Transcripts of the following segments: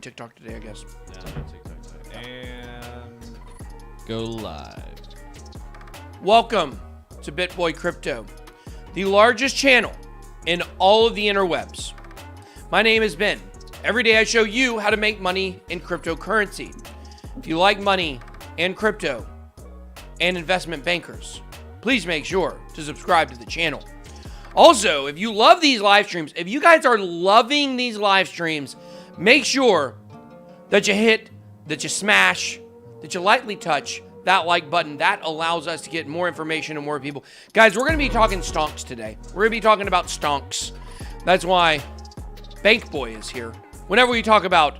TikTok today, I guess. Yeah, TikTok today. And go live. Welcome to BitBoy Crypto, the largest channel in all of the interwebs. My name is Ben. Every day I show you how to make money in cryptocurrency. If you like money and crypto and investment bankers, please make sure to subscribe to the channel. Also, if you love these live streams, if you guys are loving these live streams, make sure that you hit, that you smash, that you lightly touch that like button. That allows us to get more information and more people. Guys, we're going to be talking stonks today. We're going to be talking about stonks. That's why Bank Boy is here. Whenever we talk about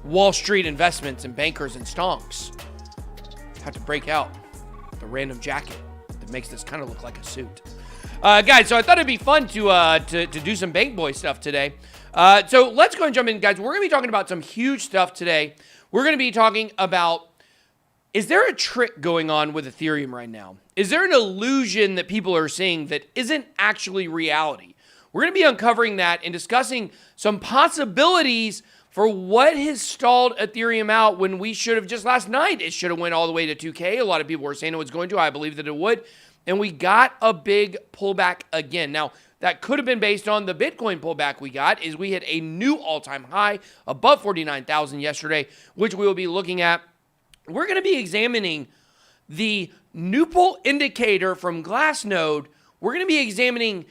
Wall Street investments and bankers and stonks, I have to break out the random jacket that makes this kind of look like a suit. Guys, so I thought it'd be fun to do some Bank Boy stuff today. So let's go and jump in, guys. We're going to be talking about some huge stuff today. We're going to be talking about, is there a trick going on with Ethereum right now? Is there an illusion that people are seeing that isn't actually reality? We're going to be uncovering that and discussing some possibilities for what has stalled Ethereum out when we should have just last night. It should have went all the way to 2K. A lot of people were saying it was going to. I believe that it would. And we got a big pullback again. Now, that could have been based on the Bitcoin pullback we got, is we hit a new all-time high above 49,000 yesterday, which we will be looking at. We're going to be examining the Newport indicator from Glassnode. We're going to be examining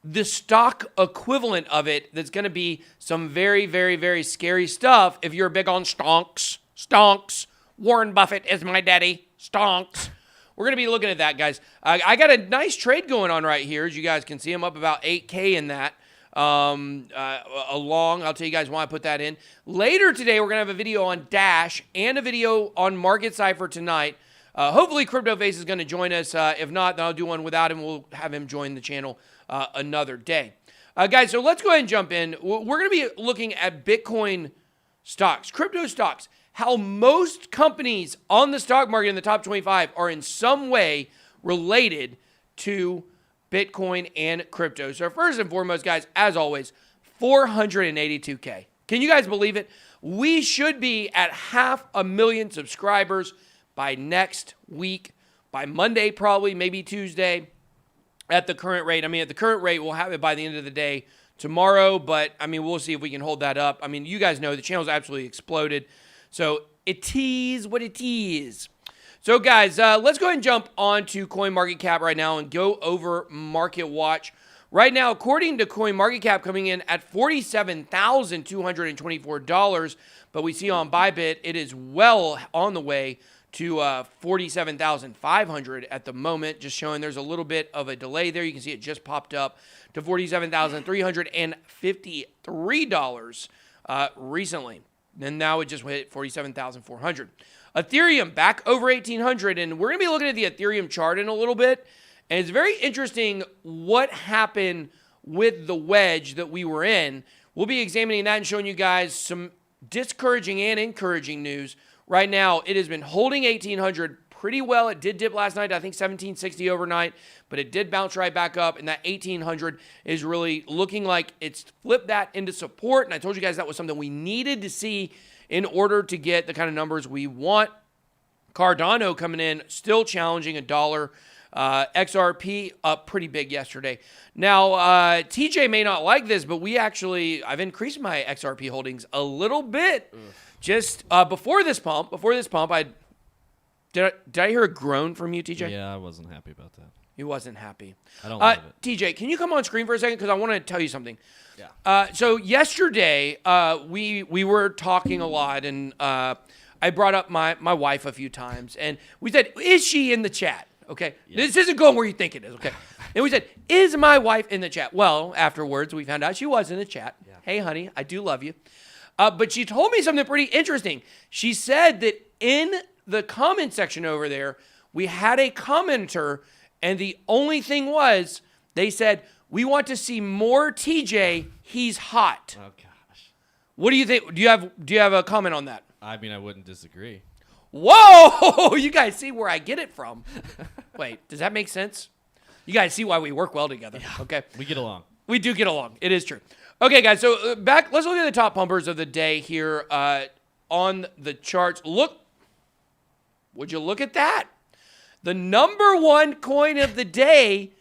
the stock equivalent of it. That's going to be some very, very, very scary stuff if you're big on stonks. Stonks. Warren Buffett is my daddy. Stonks. We're going to be looking at that, guys. I got a nice trade going on right here. As you guys can see, I'm up about 8K in that. I'll tell you guys why I put that in. Later today, we're going to have a video on Dash and a video on Market Cypher tonight. Hopefully, CryptoFace is going to join us. If not, then I'll do one without him. We'll have him join the channel another day. Guys, so let's go ahead and jump in. We're going to be looking at Bitcoin stocks, crypto stocks. How most companies on the stock market in the top 25 are in some way related to Bitcoin and crypto. So first and foremost, guys, as always, 482K. Can you guys believe it? We should be at 500,000 subscribers by next week, by Monday probably, maybe Tuesday at the current rate. I mean, at the current rate, we'll have it by the end of the day tomorrow, but I mean, we'll see if we can hold that up. I mean, you guys know the channel's absolutely exploded. So it is what it is. So guys, let's go ahead and jump onto CoinMarketCap right now and go over Market Watch. Right now, according to CoinMarketCap, coming in at $47,224, but we see on Bybit it is well on the way to 47,500 at the moment, just showing there's a little bit of a delay there. You can see it just popped up to $47,353 recently. And now it just hit 47,400. Ethereum back over 1,800, and we're going to be looking at the Ethereum chart in a little bit. And it's very interesting what happened with the wedge that we were in. We'll be examining that and showing you guys some discouraging and encouraging news. Right now, it has been holding 1,800 pretty well. It did dip last night, I think 1,760 overnight, but it did bounce right back up, and that 1,800 is really looking like it's flipped that into support, and I told you guys that was something we needed to see in order to get the kind of numbers we want. Cardano coming in, still challenging $1. XRP up pretty big yesterday. Now, TJ may not like this, but I've increased my XRP holdings a little bit. Just before this pump, Did I hear a groan from you, TJ? Yeah, I wasn't happy about that. You wasn't happy. I don't love it. TJ, can you come on screen for a second? Because I want to tell you something. Yeah. So yesterday, we were talking a lot, and I brought up my wife a few times, and we said, is she in the chat? Okay. Yeah. This isn't going where you think it is, okay? And we said, is my wife in the chat? Well, afterwards, we found out she was in the chat. Yeah. Hey, honey, I do love you. But she told me something pretty interesting. She said that in the comment section over there, we had a commenter, and the only thing was, they said, we want to see more TJ. He's hot. Oh gosh. What do you think? Do you have a comment on that? I mean, I wouldn't disagree. Whoa! You guys see where I get it from. Wait, does that make sense? You guys see why we work well together. Yeah, okay. We get along. We do get along. It is true. Okay, guys, so back. Let's look at the top pumpers of the day here on the charts. Look, would you look at that? The number one coin of the day,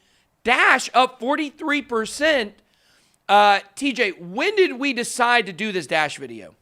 Dash, up 43%. TJ, when did we decide to do this Dash video?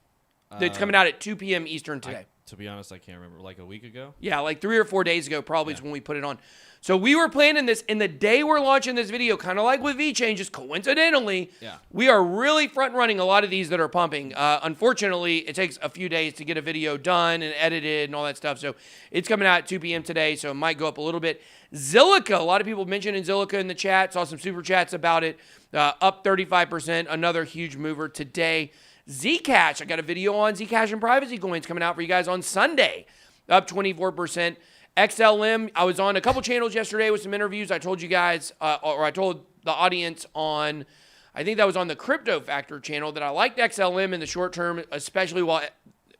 That's coming out at 2 p.m. Eastern today. To be honest, I can't remember. Like a week ago? Yeah, like 3 or 4 days ago probably is when we put it on. So we were planning this, and the day we're launching this video, kind of like with VeChain, just coincidentally, we are really front-running a lot of these that are pumping. Unfortunately, it takes a few days to get a video done and edited and all that stuff. So it's coming out at 2 p.m. today, so it might go up a little bit. Zilliqa, a lot of people mentioned Zilliqa in the chat. Saw some super chats about it. Up 35%, another huge mover today. Zcash, I got a video on Zcash and privacy coins coming out for you guys on Sunday, up 24%. XLM, I was on a couple channels yesterday with some interviews. I told you guys, or I told the audience on, I think that was on the Crypto Factor channel, that I liked XLM in the short term, especially while,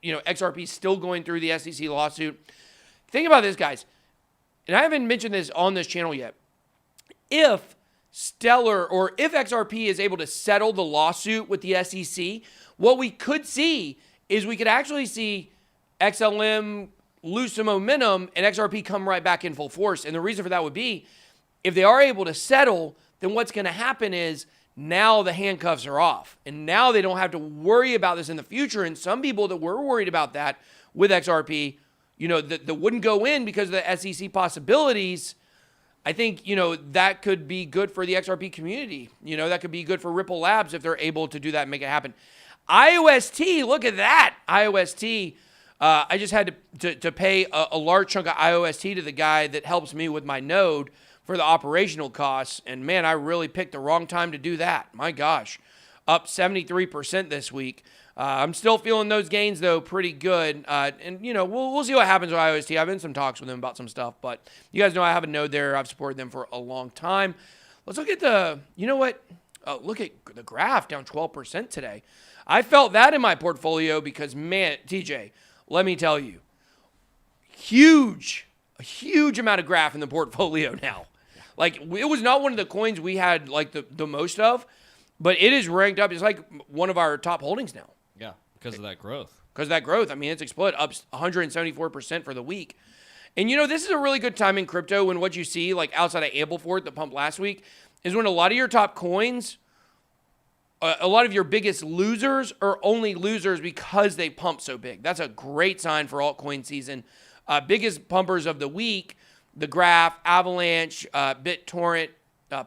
XRP is still going through the SEC lawsuit. Think about this, guys, and I haven't mentioned this on this channel yet. If Stellar, or if XRP is able to settle the lawsuit with the SEC, what we could see is we could actually see XLM lose some momentum and XRP come right back in full force. And the reason for that would be, if they are able to settle, then what's going to happen is now the handcuffs are off. And now they don't have to worry about this in the future. And some people that were worried about that with XRP, that wouldn't go in because of the SEC possibilities, I think, that could be good for the XRP community. That could be good for Ripple Labs if they're able to do that and make it happen. IOST, look at that. IOST, I just had to pay a large chunk of IOST to the guy that helps me with my node for the operational costs. And man, I really picked the wrong time to do that. My gosh, up 73% this week. I'm still feeling those gains, though, pretty good. And, we'll see what happens with IOST. I've been in some talks with them about some stuff, but you guys know I have a node there. I've supported them for a long time. Let's look at look at the graph, down 12% today. I felt that in my portfolio because, man, TJ, let me tell you, a huge amount of graph in the portfolio now. Like, it was not one of the coins we had, like, the most of, but it is ranked up. It's like one of our top holdings now. Yeah, because of that growth. I mean, it's exploded up 174% for the week. And, this is a really good time in crypto when what you see, like outside of Amplefort that pumped last week, is when a lot of your top coins, a lot of your biggest losers are only losers because they pump so big. That's a great sign for altcoin season. Biggest pumpers of the week, the Graph, Avalanche, BitTorrent,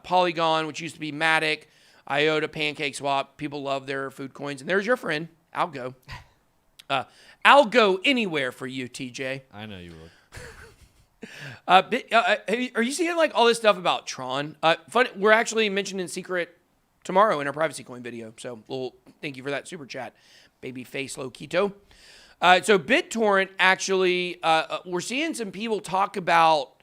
Polygon, which used to be Matic, IOTA, PancakeSwap. People love their food coins. And there's your friend, Algo. I'll go anywhere for you, TJ. I know you would. Are you seeing like all this stuff about Tron? We're actually mentioned in secret tomorrow in our privacy coin video. So we'll thank you for that super chat, Babyface Loquito. So BitTorrent actually, we're seeing some people talk about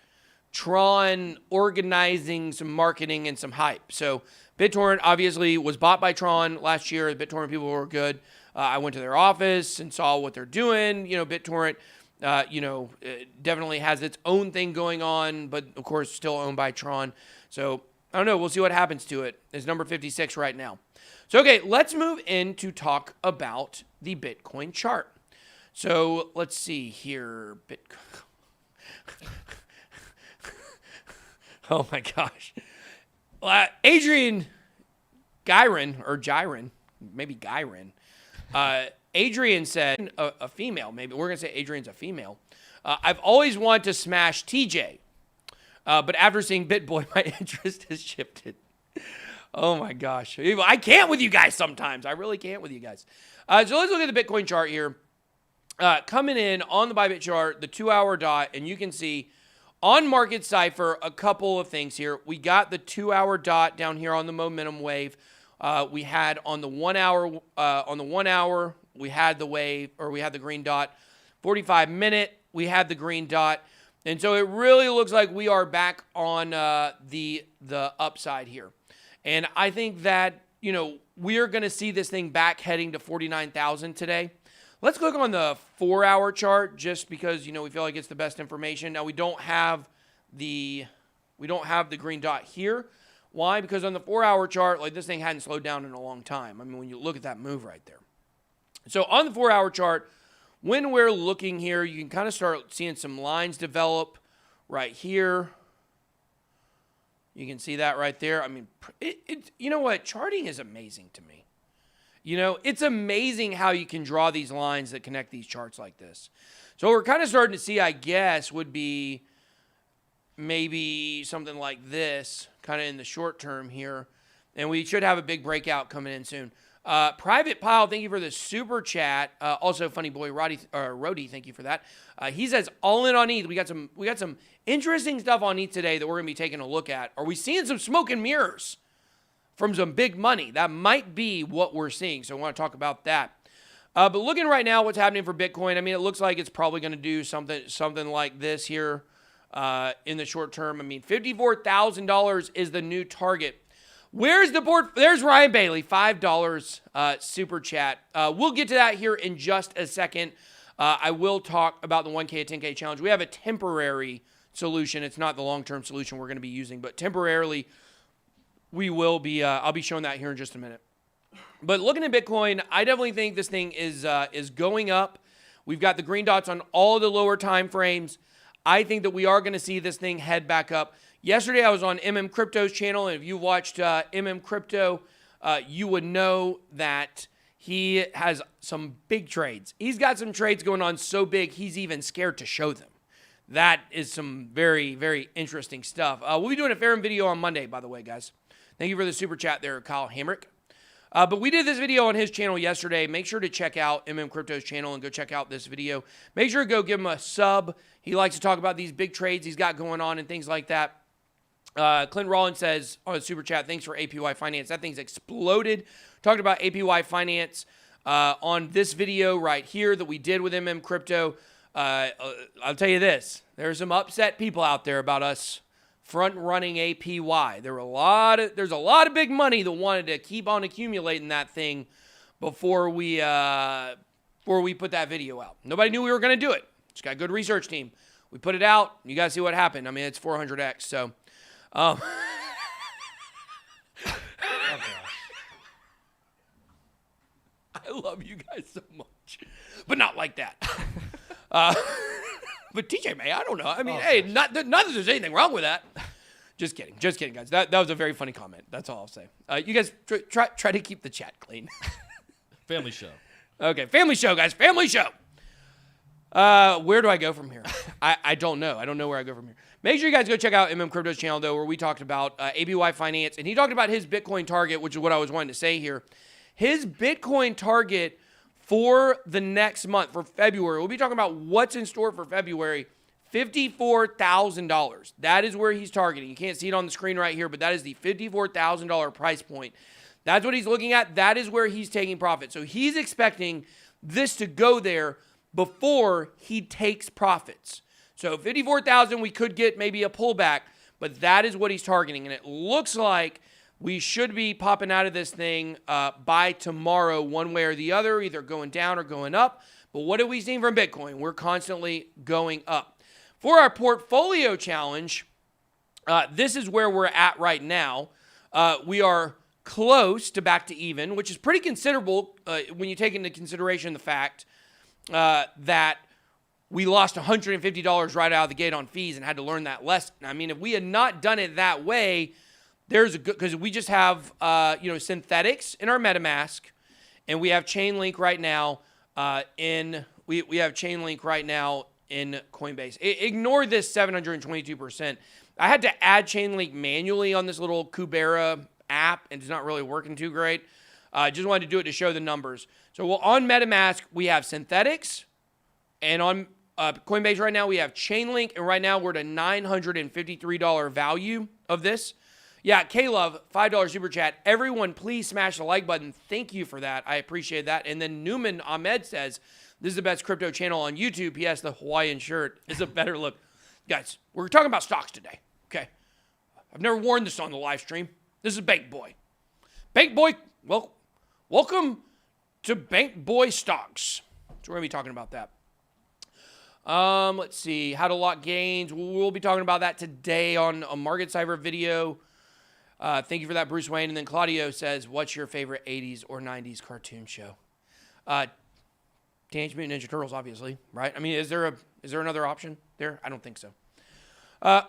Tron organizing some marketing and some hype. So BitTorrent obviously was bought by Tron last year. The BitTorrent people were good. I went to their office and saw what they're doing. BitTorrent, definitely has its own thing going on, but of course still owned by Tron. So I don't know. We'll see what happens to it. It's number 56 right now. So, okay, let's move in to talk about the Bitcoin chart. So let's see here. Oh my gosh. Adrian Gyron, maybe Gyron. Adrian said, a female, maybe we're going to say Adrian's a female. I've always wanted to smash TJ, but after seeing BitBoy, my interest has shifted. Oh my gosh. I can't with you guys sometimes. I really can't with you guys. So let's look at the Bitcoin chart here. Coming in on the Bybit chart, the 2-hour dot, and you can see on Market Cypher a couple of things here. We got the 2-hour dot down here on the momentum wave. We had on the 1 hour, we had the wave, or we had the green dot. 45-minute, we had the green dot. And so it really looks like we are back on the upside here. And I think that, we are going to see this thing back heading to 49,000 today. Let's click on the 4-hour chart just because, we feel like it's the best information. Now, we don't have the green dot here. Why? Because on the 4-hour chart, like this thing hadn't slowed down in a long time. I mean, when you look at that move right there. So on the 4-hour chart, when we're looking here, you can kind of start seeing some lines develop right here. You can see that right there. I mean, you know what? Charting is amazing to me. You know, it's amazing how you can draw these lines that connect these charts like this. So what we're kind of starting to see, I guess, would be maybe something like this, kind of in the short term here. And we should have a big breakout coming in soon. Private Pile, thank you for the super chat. Also, Funny Boy Rody, thank you for that. He says, all in on ETH. We got some interesting stuff on ETH today that we're going to be taking a look at. Are we seeing some smoke and mirrors from some big money? That might be what we're seeing, so I want to talk about that. But looking right now, what's happening for Bitcoin, I mean, it looks like it's probably going to do something like this here in the short term. I mean, $54,000 is the new target. Where's the board? There's Ryan Bailey, $5 super chat. We'll get to that here in just a second. I will talk about the 1K to 10K challenge. We have a temporary solution. It's not the long-term solution we're going to be using, but temporarily we will be. I'll be showing that here in just a minute. But looking at Bitcoin, I definitely think this thing is going up. We've got the green dots on all the lower time frames. I think that we are going to see this thing head back up. Yesterday, I was on Crypto's channel, and if you watched Crypto, you would know that he has some big trades. He's got some trades going on so big, he's even scared to show them. That is some very, very interesting stuff. We'll be doing a Ethereum video on Monday, by the way, guys. Thank you for the super chat there, Kyle Hamrick. But we did this video on his channel yesterday. Make sure to check out Crypto's channel and go check out this video. Make sure to go give him a sub. He likes to talk about these big trades he's got going on and things like that. Clint Rollins says on a super chat, thanks for APY Finance. That thing's exploded. Talked about APY Finance on this video right here that we did with Crypto. I'll tell you this. There's some upset people out there about us front-running APY. There's a lot of big money that wanted to keep on accumulating that thing before we put that video out. Nobody knew we were going to do it. Just got a good research team. We put it out. You guys see what happened. I mean, it's 400x. So, I love you guys so much, but not like that. But TJ May, I don't know. I mean, hey, not that there's anything wrong with that. Just kidding, guys. That was a very funny comment. That's all I'll say. You guys try to keep the chat clean. Family show. Okay, family show, guys. Family show. Where do I go from here? I don't know. I don't know where I go from here. Make sure you guys go check out Crypto's channel, though, where we talked about APY Finance. And he talked about his Bitcoin target, which is what I was wanting to say here. His Bitcoin target for the next month, for February, we'll be talking about what's in store for February, $54,000. That is where he's targeting. You can't see it on the screen right here, but that is the $54,000 price point. That's what he's looking at. That is where he's taking profit. So he's expecting this to go there before he takes profits. So 54,000, we could get maybe a pullback, but that is what he's targeting. And it looks like we should be popping out of this thing by tomorrow, one way or the other, either going down or going up. But what have we seen from Bitcoin? We're constantly going up. For our portfolio challenge, this is where we're at right now. We are close to back to even, which is pretty considerable when you take into consideration the fact that we lost $150 right out of the gate on fees and had to learn that lesson. I mean, if we had not done it that way, there's a good, because we just have, synthetics in our MetaMask, and we have Chainlink right now we have Chainlink right now in Coinbase. Ignore this 722%. I had to add Chainlink manually on this little Kubera app, and it's not really working too great. Just wanted to do it to show the numbers. So on MetaMask, we have synthetics, and on Coinbase right now, we have Chainlink, and right now we're at a $953 value of this. Yeah, K-Love, $5 super chat. Everyone, please smash the like button. Thank you for that. I appreciate that. And then Newman Ahmed says, this is the best crypto channel on YouTube. P.S. The Hawaiian shirt is a better look. Guys, we're talking about stocks today, okay? I've never worn this on the live stream. This is Bank Boy. Bank Boy, well, welcome to Bank Boy Stocks. So we're going to be talking about that. Let's see, how to lock gains. We'll be talking about that today on a Market Cyber video. Thank you for that, Bruce Wayne. And then Claudio says, what's your favorite 80s or 90s cartoon show? Teenage Mutant Ninja Turtles, obviously, right? I mean, is there another option there? I don't think so.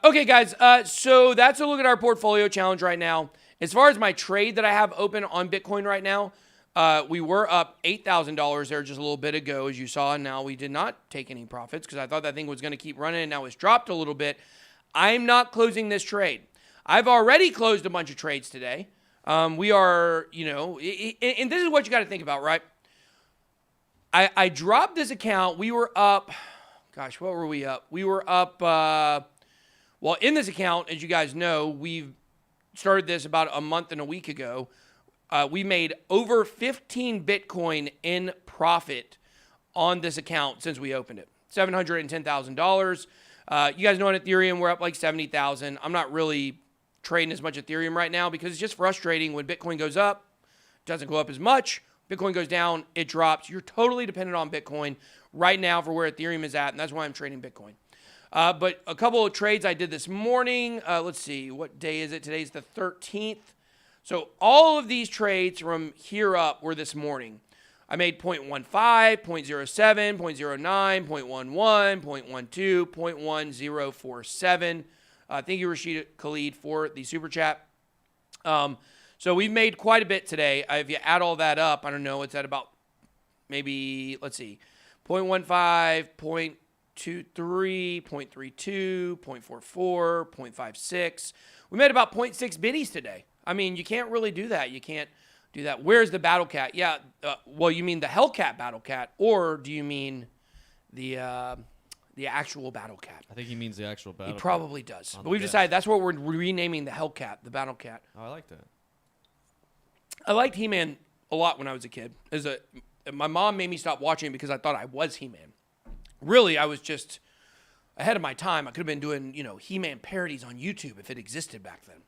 Okay, guys, so that's a look at our portfolio challenge right now. As far as my trade that I have open on Bitcoin right now, we were up $8,000 there just a little bit ago, as you saw, and now we did not take any profits because I thought that thing was going to keep running, and now it's dropped a little bit. I'm not closing this trade. I've already closed a bunch of trades today. We are, and this is what you got to think about, right? I dropped this account. We were up, gosh, what were we up? We were up, well, in this account, as you guys know, we've started this about a month and a week ago. We made over 15 Bitcoin in profit on this account since we opened it. $710,000. You guys know on Ethereum, we're up like 70,000. I'm not really trading as much Ethereum right now because it's just frustrating when Bitcoin goes up, it doesn't go up as much. Bitcoin goes down, it drops. You're totally dependent on Bitcoin right now for where Ethereum is at, and that's why I'm trading Bitcoin. But a couple of trades I did this morning. Let's see, what day is it? Today's the 13th. So all of these trades from here up were this morning. I made 0.15, 0.07, 0.09, 0.11, 0.12, 0.1047. Thank you, Rashid Khalid, for the super chat. So we've made quite a bit today. If you add all that up, I don't know, it's at about maybe, let's see, 0.15, 0.23, 0.32, 0.44, 0.56. We made about 0.6 biddies today. I mean, you can't really do that. You can't do that. Where's the Battle Cat? Yeah, well, you mean the Hellcat Battle Cat, or do you mean the actual Battle Cat? I think he means the actual Battle Cat. He probably does. But we've decided that's what we're renaming the Hellcat, the Battle Cat. Oh, I like that. I liked He-Man a lot when I was a kid. My mom made me stop watching it because I thought I was He-Man. Really, I was just ahead of my time. I could have been doing, He-Man parodies on YouTube if it existed back then.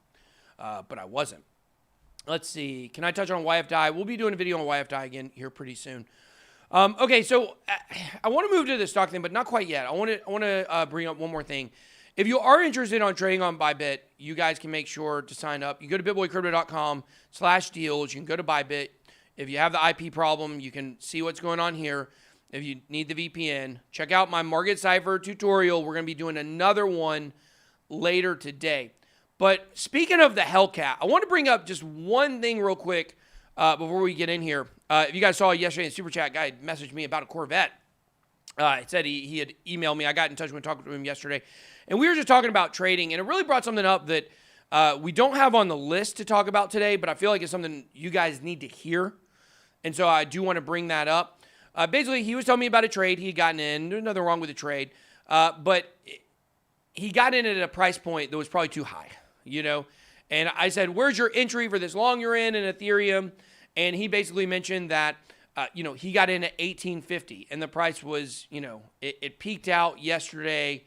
But I wasn't. Let's see. Can I touch on YFDI? We'll be doing a video on YFDI again here pretty soon. Okay, so I want to move to the stock thing, but not quite yet. I want to bring up one more thing. If you are interested on trading on Bybit, you guys can make sure to sign up. You go to bitboycrypto.com/deals. You can go to Bybit. If you have the IP problem, you can see what's going on here. If you need the VPN, check out my Market Cipher tutorial. We're going to be doing another one later today. But speaking of the Hellcat, I want to bring up just one thing real quick before we get in here. If you guys saw yesterday in Super Chat, guy messaged me about a Corvette. It said he had emailed me. I got in touch with talking to him yesterday. And we were just talking about trading, and it really brought something up that we don't have on the list to talk about today, but I feel like it's something you guys need to hear. And so I do want to bring that up. Basically, he was telling me about a trade he had gotten in. There's nothing wrong with the trade. But he got in at a price point that was probably too high, And I said, where's your entry for this long you're in Ethereum? And he basically mentioned that, he got in at 1850. And the price was, it peaked out yesterday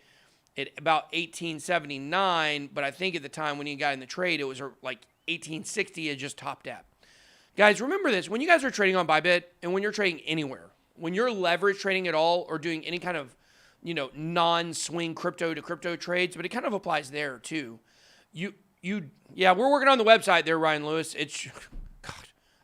at about 1879. But I think at the time when he got in the trade, it was like 1860 had just topped out. Guys, remember this. When you guys are trading on Bybit and when you're trading anywhere, when you're leverage trading at all or doing any kind of, non-swing crypto to crypto trades, but it kind of applies there too. We're working on the website there, Ryan Lewis.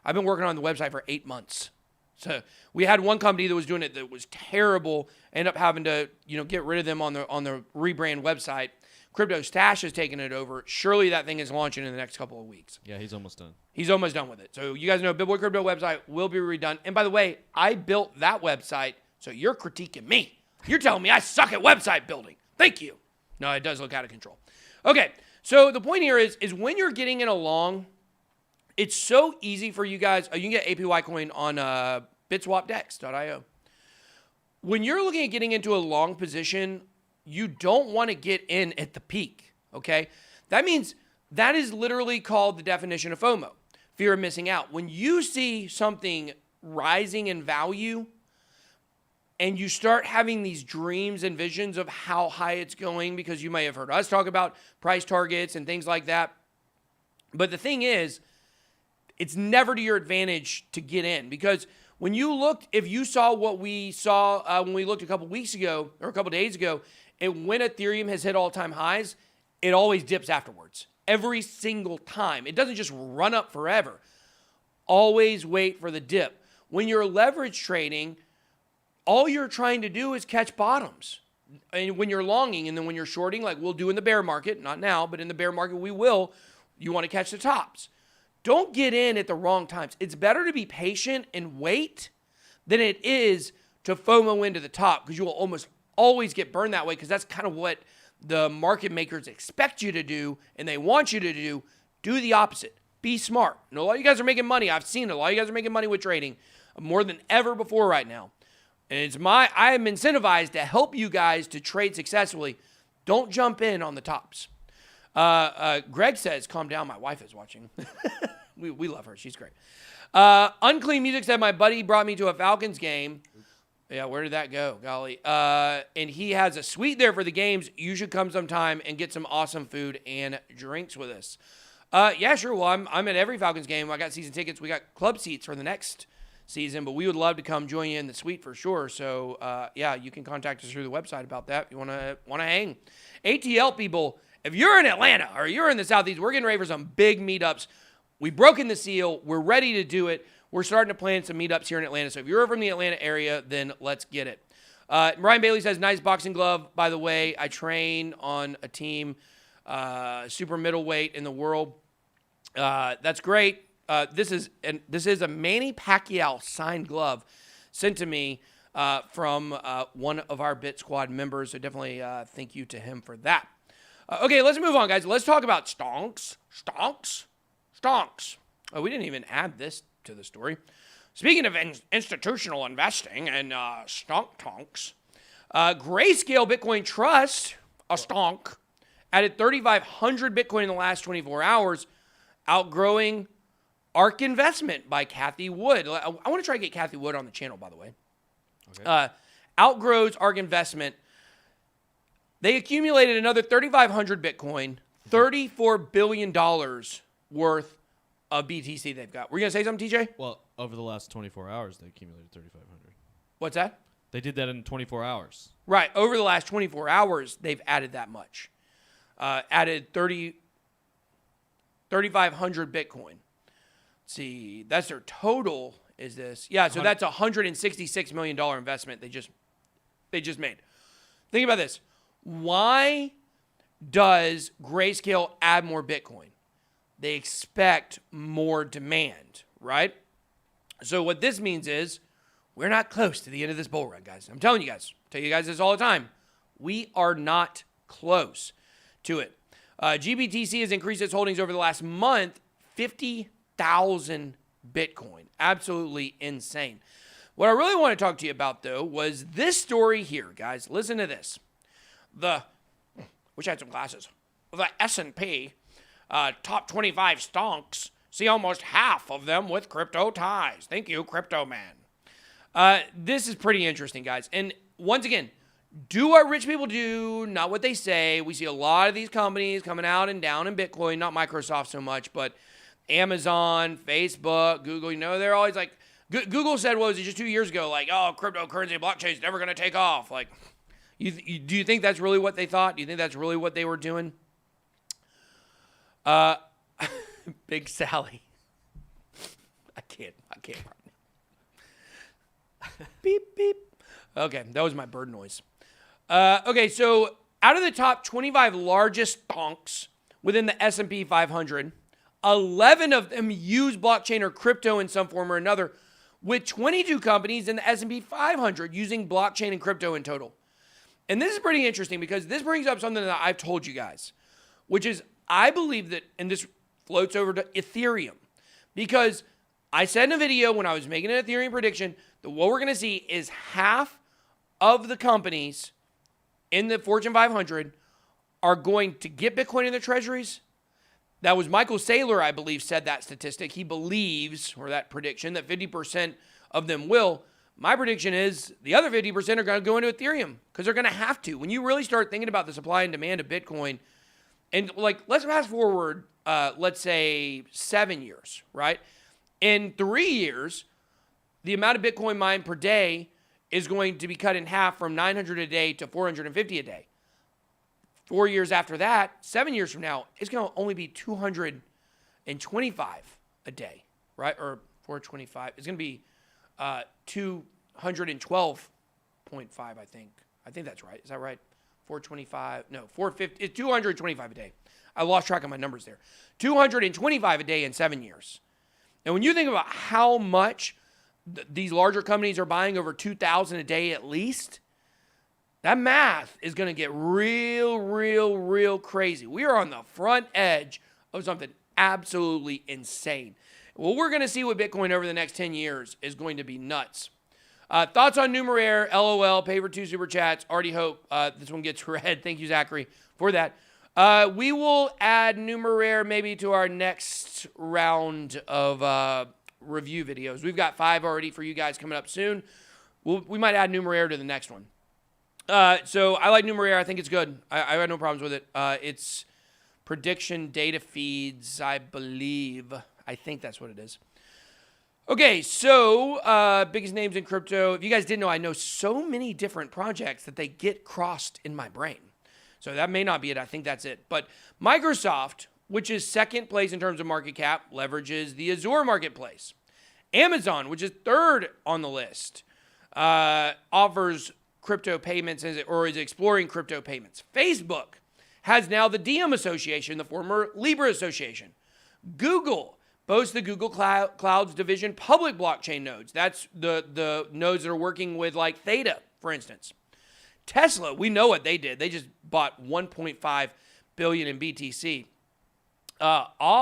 I've been working on the website for 8 months. So we had one company that was doing it that was terrible. Ended up having to, get rid of them on the rebrand website. Crypto Stash has taken it over. Surely that thing is launching in the next couple of weeks. Yeah, he's almost done. He's almost done with it. So you guys know BitBoy Crypto website will be redone. And by the way, I built that website, so you're critiquing me. You're telling me I suck at website building. Thank you. No, it does look out of control. Okay, so the point here is when you're getting in a long, it's so easy for you guys. You can get APY coin on bitswapdex.io. When you're looking at getting into a long position, you don't want to get in at the peak, okay? That means that is literally called the definition of FOMO, fear of missing out. When you see something rising in value and you start having these dreams and visions of how high it's going, because you may have heard us talk about price targets and things like that. But the thing is, it's never to your advantage to get in, because when you looked, if you saw what we saw when we looked a couple weeks ago or a couple days ago, and when Ethereum has hit all-time highs, it always dips afterwards. every single time. It doesn't just run up forever. Always wait for the dip. When you're leverage trading, all you're trying to do is catch bottoms. And when you're longing, and then when you're shorting, like we'll do in the bear market, not now, but in the bear market we will, you want to catch the tops. Don't get in at the wrong times. It's better to be patient and wait than it is to FOMO into the top, because you will almost always get burned that way, because that's kind of what the market makers expect you to do, and they want you to do. Do the opposite. Be smart. And a lot of you guys are making money. I've seen it. A lot of you guys are making money with trading more than ever before right now. And I am incentivized to help you guys to trade successfully. Don't jump in on the tops. Greg says, calm down. My wife is watching. we love her. She's great. Unclean Music said, my buddy brought me to a Falcons game. Yeah, where did that go? Golly. And he has a suite there for the games. You should come sometime and get some awesome food and drinks with us. Yeah, sure. Well, I'm at every Falcons game. I got season tickets. We got club seats for the next season, but we would love to come join you in the suite for sure. So, yeah, you can contact us through the website about that if you want to hang. ATL people, if you're in Atlanta or you're in the Southeast, we're getting ready for some big meetups. We've broken the seal. We're ready to do it. We're starting to plan some meetups here in Atlanta. So if you're from the Atlanta area, then let's get it. Ryan Bailey says, nice boxing glove. By the way, I train on a team, super middleweight in the world. That's great. This is a Manny Pacquiao signed glove sent to me from one of our BitSquad members. So definitely thank you to him for that. Okay, let's move on, guys. Let's talk about stonks. Oh, we didn't even add this to the story. Speaking of institutional investing and stonks, Grayscale Bitcoin Trust, a stonk, added 3,500 Bitcoin in the last 24 hours, outgrowing ARK Investment by Kathy Wood. I want to try to get Kathy Wood on the channel, by the way. Okay. Outgrows ARK Investment. They accumulated another 3,500 Bitcoin, $34 billion worth of BTC they've got. Were you going to say something, TJ? Well, over the last 24 hours, they accumulated 3,500. What's that? They did that in 24 hours. Right. Over the last 24 hours, they've added that much. Added 3,500 Bitcoin. Let's see. That's their total, is this? Yeah, so that's a $166 million investment they just made. Think about this. Why does Grayscale add more Bitcoin? They expect more demand, right? So what this means is we're not close to the end of this bull run, guys. I'm telling you guys. I tell you guys this all the time. We are not close to it. GBTC has increased its holdings over the last month, 50,000 Bitcoin. Absolutely insane. What I really want to talk to you about, though, was this story here, guys. Listen to this. Wish I had some glasses. The S&P top 25 stonks, see almost half of them with crypto ties. Thank you, Crypto Man. This is pretty interesting, guys. And once again, do what rich people do, not what they say. We see a lot of these companies coming out and down in Bitcoin, not Microsoft so much, but Amazon, Facebook, Google, they're always like, Google said, what was it, just 2 years ago, like, oh, cryptocurrency, blockchain is never going to take off. Like, do you think that's really what they thought? Do you think that's really what they were doing? Big Sally. I can't right now. Beep, beep. Okay, that was my bird noise. Okay, so out of the top 25 largest stonks within the S&P 500, 11 of them use blockchain or crypto in some form or another, with 22 companies in the S&P 500 using blockchain and crypto in total. And this is pretty interesting because this brings up something that I've told you guys, which is I believe that, and this floats over to Ethereum, because I said in a video when I was making an Ethereum prediction that what we're going to see is half of the companies in the Fortune 500 are going to get Bitcoin in their treasuries. That was Michael Saylor, I believe, said that statistic. He believes, or that prediction, that 50% of them will. My prediction is the other 50% are going to go into Ethereum because they're going to have to. When you really start thinking about the supply and demand of Bitcoin, and like, let's fast forward, let's say 7 years, right? In 3 years, the amount of Bitcoin mined per day is going to be cut in half from 900 a day to 450 a day. 4 years after that, 7 years from now, it's going to only be 225 a day, right? Or 425. It's going to be 212.5, I think. I think that's right. Is that right? 425. No, 450. It's 225 a day. I lost track of my numbers there. 225 a day in 7 years. And when you think about how much these larger companies are buying, over 2,000 a day at least, that math is going to get real crazy. We are on the front edge of something absolutely insane. What we're going to see with Bitcoin over the next 10 years is going to be nuts. Thoughts on Numeraire, LOL, pay for 2 super chats. Already hope this one gets read. Thank you, Zachary, for that. We will add Numeraire maybe to our next round of review videos. We've got 5 already for you guys coming up soon. We might add Numeraire to the next one. So I like Numeraire. I think it's good. I have no problems with it. It's prediction data feeds, I believe. I think that's what it is. Okay, so biggest names in crypto. If you guys didn't know, I know so many different projects that they get crossed in my brain. So that may not be it. I think that's it. But Microsoft, which is second place in terms of market cap, leverages the Azure marketplace. Amazon, which is third on the list, offers crypto payments or is exploring crypto payments. Facebook has now the Diem Association, the former Libra Association. Google boasts the Google Cloud's division public blockchain nodes. That's the nodes that are working with like Theta, for instance. Tesla, we know what they did. They just bought 1.5 billion in BTC.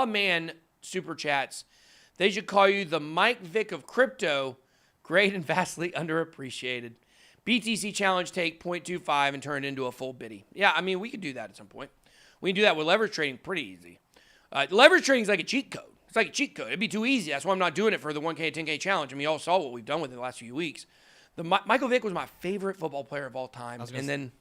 Man super chats. They should call you the Mike Vick of crypto. Great and vastly underappreciated. BTC challenge, take 0.25 and turn it into a full biddy. Yeah, I mean, we could do that at some point. We can do that with leverage trading pretty easy. Leverage trading is like a cheat code. It's like a cheat code. It'd be too easy. That's why I'm not doing it for the 1K, 10K challenge. I mean, y'all saw what we've done with it the last few weeks. Michael Vick was my favorite football player of all time. And then,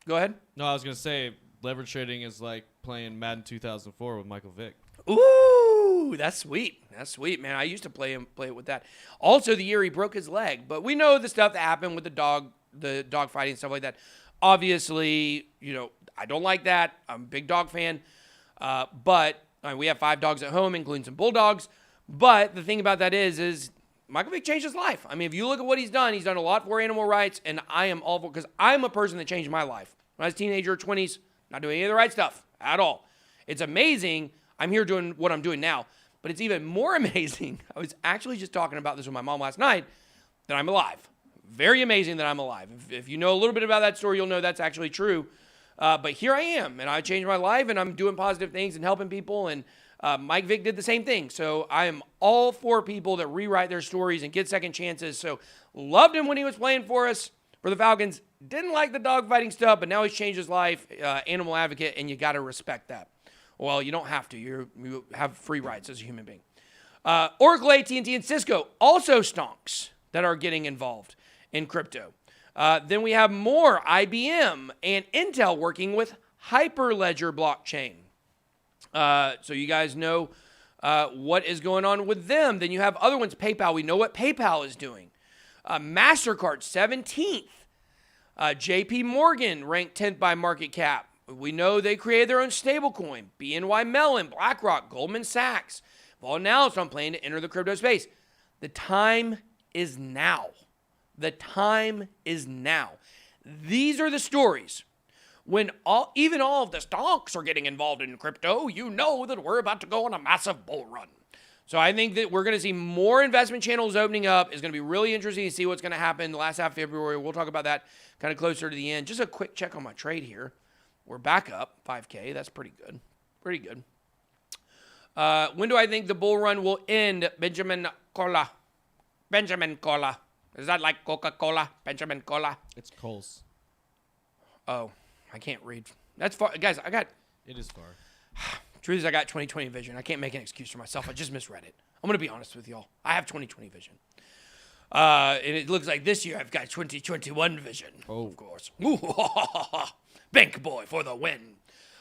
go ahead. No, I was going to say, leverage trading is like playing Madden 2004 with Michael Vick. Ooh, that's sweet. That's sweet, man. I used to play it with that. Also, the year he broke his leg. But we know the stuff that happened with the dog fighting and stuff like that. Obviously, I don't like that. I'm a big dog fan. But we have 5 dogs at home, including some bulldogs. But the thing about that is Michael Vick changed his life. I mean, if you look at what he's done a lot for animal rights, and I am all for, because I'm a person that changed my life. When I was a teenager, 20s, not doing any of the right stuff at all. It's amazing I'm here doing what I'm doing now, but it's even more amazing. I was actually just talking about this with my mom last night, that I'm alive. Very amazing that I'm alive. If you know a little bit about that story, you'll know that's actually true. But here I am, and I changed my life, and I'm doing positive things and helping people, and Mike Vick did the same thing. So I am all for people that rewrite their stories and get second chances. So loved him when he was playing for us, for the Falcons. Didn't like the dogfighting stuff, but now he's changed his life. Animal advocate, and you got to respect that. Well, you don't have to. You have free rights as a human being. Oracle, AT&T, and Cisco, also stonks that are getting involved in crypto. Then we have more IBM and Intel working with Hyperledger blockchain. So you guys know what is going on with them. Then you have other ones. PayPal. We know what PayPal is doing. MasterCard, 17th. JP Morgan, ranked 10th by market cap. We know they created their own stablecoin. BNY Mellon, BlackRock, Goldman Sachs. Have all announced on planning to enter the crypto space. The time is now. The time is now. These are the stories. When even all of the stocks are getting involved in crypto, you know that we're about to go on a massive bull run. So I think that we're going to see more investment channels opening up. It's going to be really interesting to see what's going to happen the last half of February. We'll talk about that kind of closer to the end. Just a quick check on my trade here. We're back up 5K. That's pretty good. Pretty good. When do I think the bull run will end? Benjamin Cola. Is that like Coca-Cola? Benjamin Cola? It's Coles. Oh, I can't read. That's far. Guys, It is far. Truth is, I got 20/20 vision. I can't make an excuse for myself. I just misread it. I'm going to be honest with y'all. I have 20/20 vision. And it looks like this year I've got 20/21 vision. Oh. Of course. Bank boy for the win.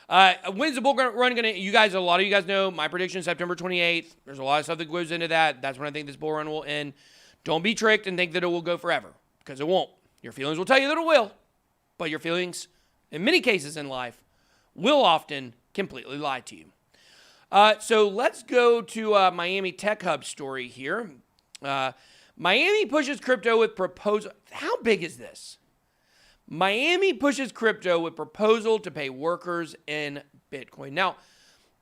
When's the bull run going to, a lot of you guys know my prediction, September 28th. There's a lot of stuff that goes into that. That's when I think this bull run will end. Don't be tricked and think that it will go forever, because it won't. Your feelings will tell you that it will, but your feelings, in many cases in life, will often completely lie to you. So let's go to Miami Tech Hub story here. Miami pushes crypto with proposal. How big is this? Miami pushes crypto with proposal to pay workers in Bitcoin. Now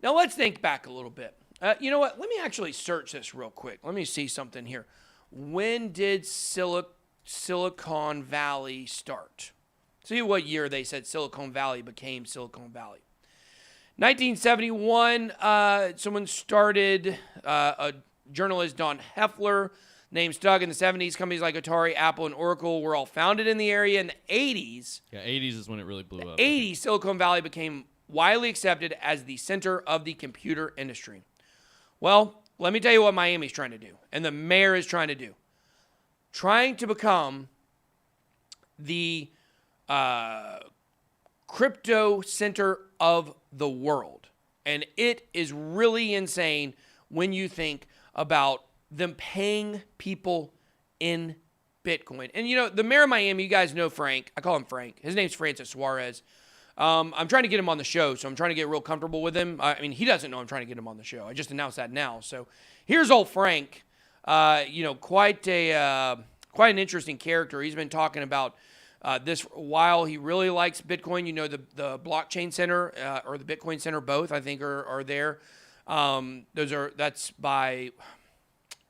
let's think back a little bit. You know what? Let me actually search this real quick. Let me see something here. When did Silicon Valley start? See what year they said Silicon Valley became Silicon Valley. 1971, someone started, a journalist, Don Heffler, named Stug. In the 70s, companies like Atari, Apple, and Oracle were all founded in the area. In the 80s, 80s is when it really blew up. 80s, Silicon Valley became widely accepted as the center of the computer industry. Well, let me tell you what Miami's trying to do, and the mayor is trying to do. Trying to become the crypto center of the world. And it is really insane when you think about them paying people in Bitcoin. And, you know, the mayor of Miami, you guys know Frank. I call him Frank. His name's Francis Suarez. I'm trying to get him on the show, so I'm trying to get real comfortable with him. I mean, he doesn't know I'm trying to get him on the show. I just announced that now. So here's old Frank. Quite an interesting character. He's been talking about this for a while. He really likes Bitcoin. You know, the blockchain center or the Bitcoin center, both I think are there. That's by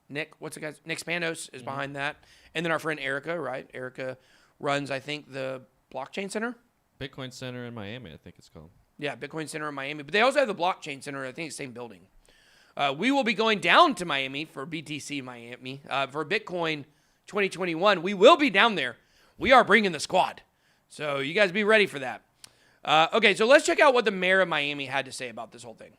Nick. What's the guy's? Nick Spanos is behind that, and then our friend Erica. Right, Erica runs I think the blockchain center. Bitcoin Center in Miami, I think it's called. Yeah, Bitcoin Center in Miami, but they also have the blockchain center. I think it's the same building. We will be going down to Miami for BTC Miami for Bitcoin 2021. We will be down there. We are bringing the squad. So you guys be ready for that. Okay, so let's check out what the mayor of Miami had to say about this whole thing.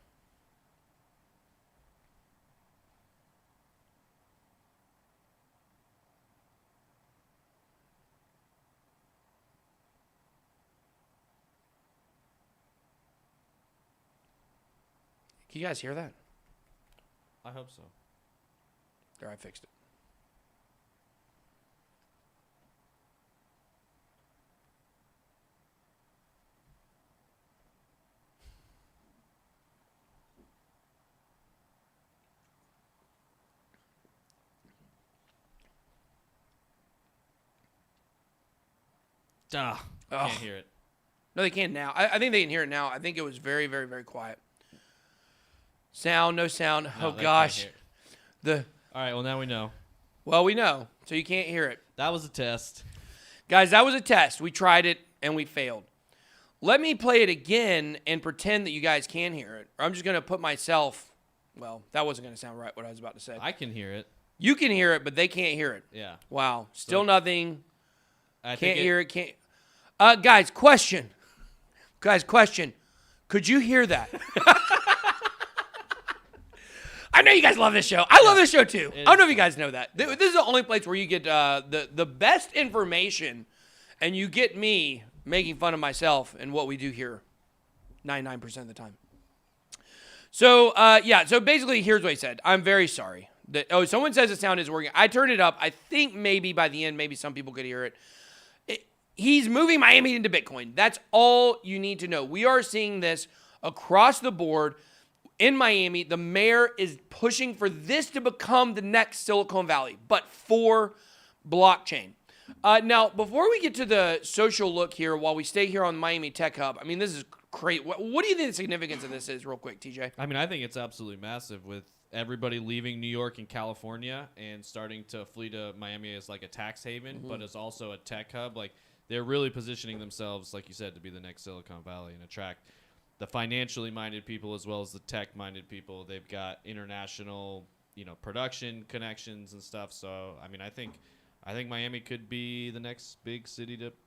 Can you guys hear that? I hope so. There, I fixed it. Can't hear it. No, they can now. I think they can hear it now. I think it was very, very, very quiet. Sound, no sound. No, oh, gosh. All right, well, now we know. Well, we know, so you can't hear it. That was a test. Guys, that was a test. We tried it, and we failed. Let me play it again and pretend that you guys can hear it. Or I'm just going to put myself... Well, that wasn't going to sound right, what I was about to say. I can hear it. You can hear it, but they can't hear it. Yeah. Wow. Still nothing. I can't hear it. Can't. Guys, question. Could you hear that? I know you guys love this show. I love this show too. I don't know if you guys know that. This is the only place where you get the best information, and you get me making fun of myself and what we do here 99% of the time. So, so basically, here's what he said. I'm very sorry. Someone says the sound is working. I turned it up. I think maybe by the end, maybe some people could hear it. He's moving Miami into Bitcoin. That's all you need to know. We are seeing this across the board. In Miami, the mayor is pushing for this to become the next Silicon Valley, but for blockchain. Now, before we get to the social look here, while we stay here on Miami Tech Hub, I mean, this is great. What do you think the significance of this is, real quick, TJ? I mean, I think it's absolutely massive with everybody leaving New York and California and starting to flee to Miami as like a tax haven, but as also a tech hub. Like, they're really positioning themselves, like you said, to be the next Silicon Valley and attract the financially minded people as well as the tech minded people. They've got international, production connections and stuff. So, I mean, I think Miami could be the next big